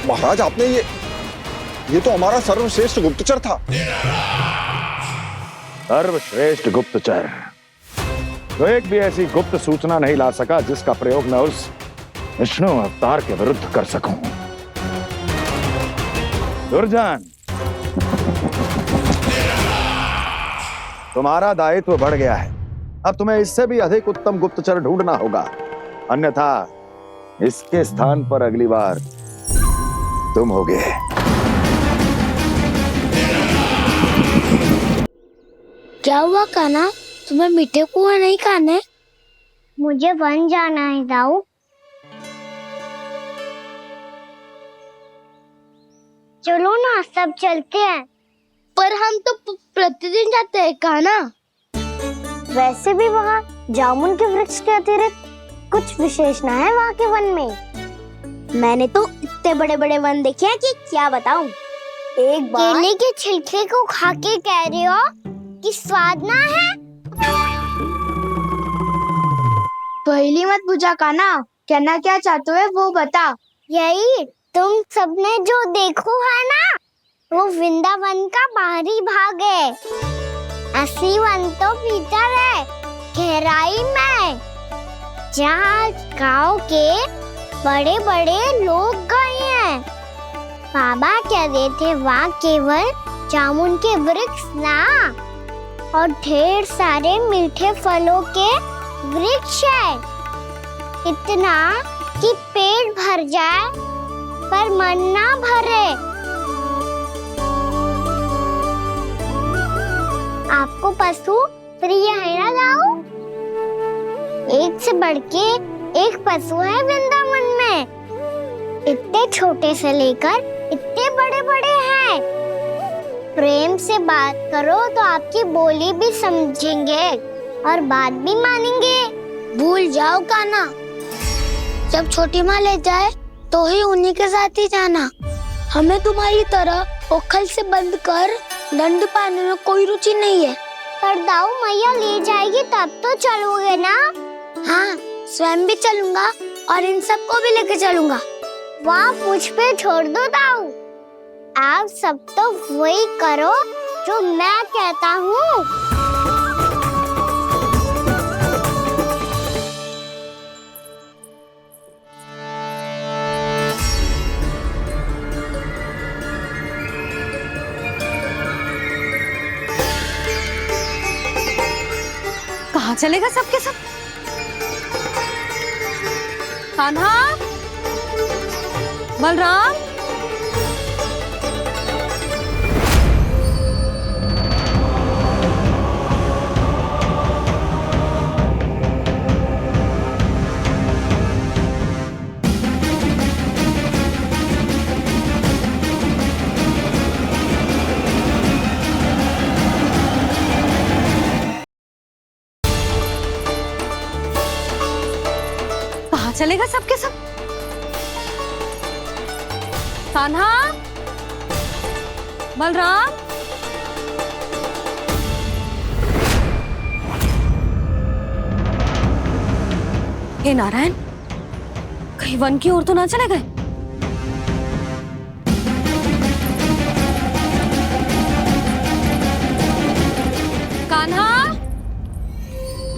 महाराज, आपने ये तो हमारा सर्वश्रेष्ठ गुप्तचर था। सर्वश्रेष्ठ गुप्तचर तो एक भी ऐसी गुप्त सूचना नहीं ला सका जिसका प्रयोग मैं उस विष्णु अवतार के विरुद्ध कर सकूं। दुर्जन, तुम्हारा दायित्व बढ़ गया है। अब तुम्हें इससे भी अधिक उत्तम गुप्तचर ढूंढना होगा, अन्यथा इसके स्थान पर अगली बार तुम होगे। क्या हुआ कान्हा, तुम्हें मीठे पुआ नहीं खाने? मुझे वन जाना है दाऊ। चलो ना, सब चलते हैं। पर हम तो प्रतिदिन जाते हैं कान्हा। वैसे भी वहाँ जामुन के वृक्ष के अतिरिक्त कुछ विशेष ना है वहाँ के वन में। मैंने तो इतने बड़े बड़े वन देखे हैं कि क्या बताऊं। एक बार केले के छिलके को खा के कह रहे हो कि स्वाद ना है? पहली मत पूछा कान्हा, कहना क्या चाहते हो वो बता। यही तुम सबने जो देखो है ना, वो वृंदावन का बाहरी भाग है। असली वन तो भीतर है, गहराई में, जहाँ गाँव के बड़े बड़े लोग गए हैं। बाबा कह रहे थे वहाँ केवल जामुन के वृक्ष ना, और ढेर सारे मीठे फलों के वृक्ष है। इतना कि पेट भर जाए पर मन ना भरे। आपको पशु प्रिय है ना दाऊ? एक से बढ़ के एक पशु है वृंदावन में। इतने छोटे से लेकर इतने बड़े बड़े हैं। प्रेम से बात करो तो आपकी बोली भी समझेंगे और बात भी मानेंगे। भूल जाओ कान्हा, जब छोटी माँ ले जाए तो ही उन्हीं के साथ ही जाना। हमें तुम्हारी तरह ओखल से बंद कर दंड पाने में कोई रुचि नहीं है। पर दाऊ मैया ले जाएगी तब तो चलोगे ना? हाँ, स्वयं भी चलूंगा और इन सबको भी लेके चलूंगा। वाह, मुझ पे छोड़ दो दाऊ। आप सब तो वही करो जो मैं कहता हूँ। कहाँ चलेगा सबके सब? कान्हा, बलराम, कहाँ चलेगा सबके सब? कान्हा, बलराम, हे नारायण, कहीं वन की ओर तो ना चले गए?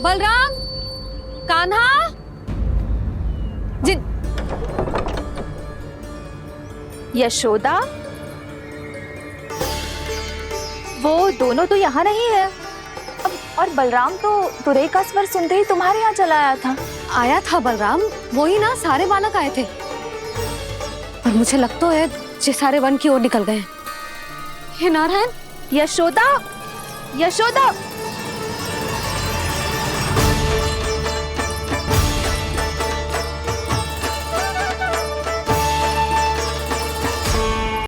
बलराम, कान्हा, यशोदा, वो दोनों तो यहाँ नहीं है। और बलराम तो तुरई का स्वर सुनते ही तुम्हारे यहाँ चला आया था। आया था बलराम, वही ना सारे बालक आए थे। पर मुझे लगता है ये सारे वन की ओर निकल गए। हे नारायण! यशोदा, यशोदा,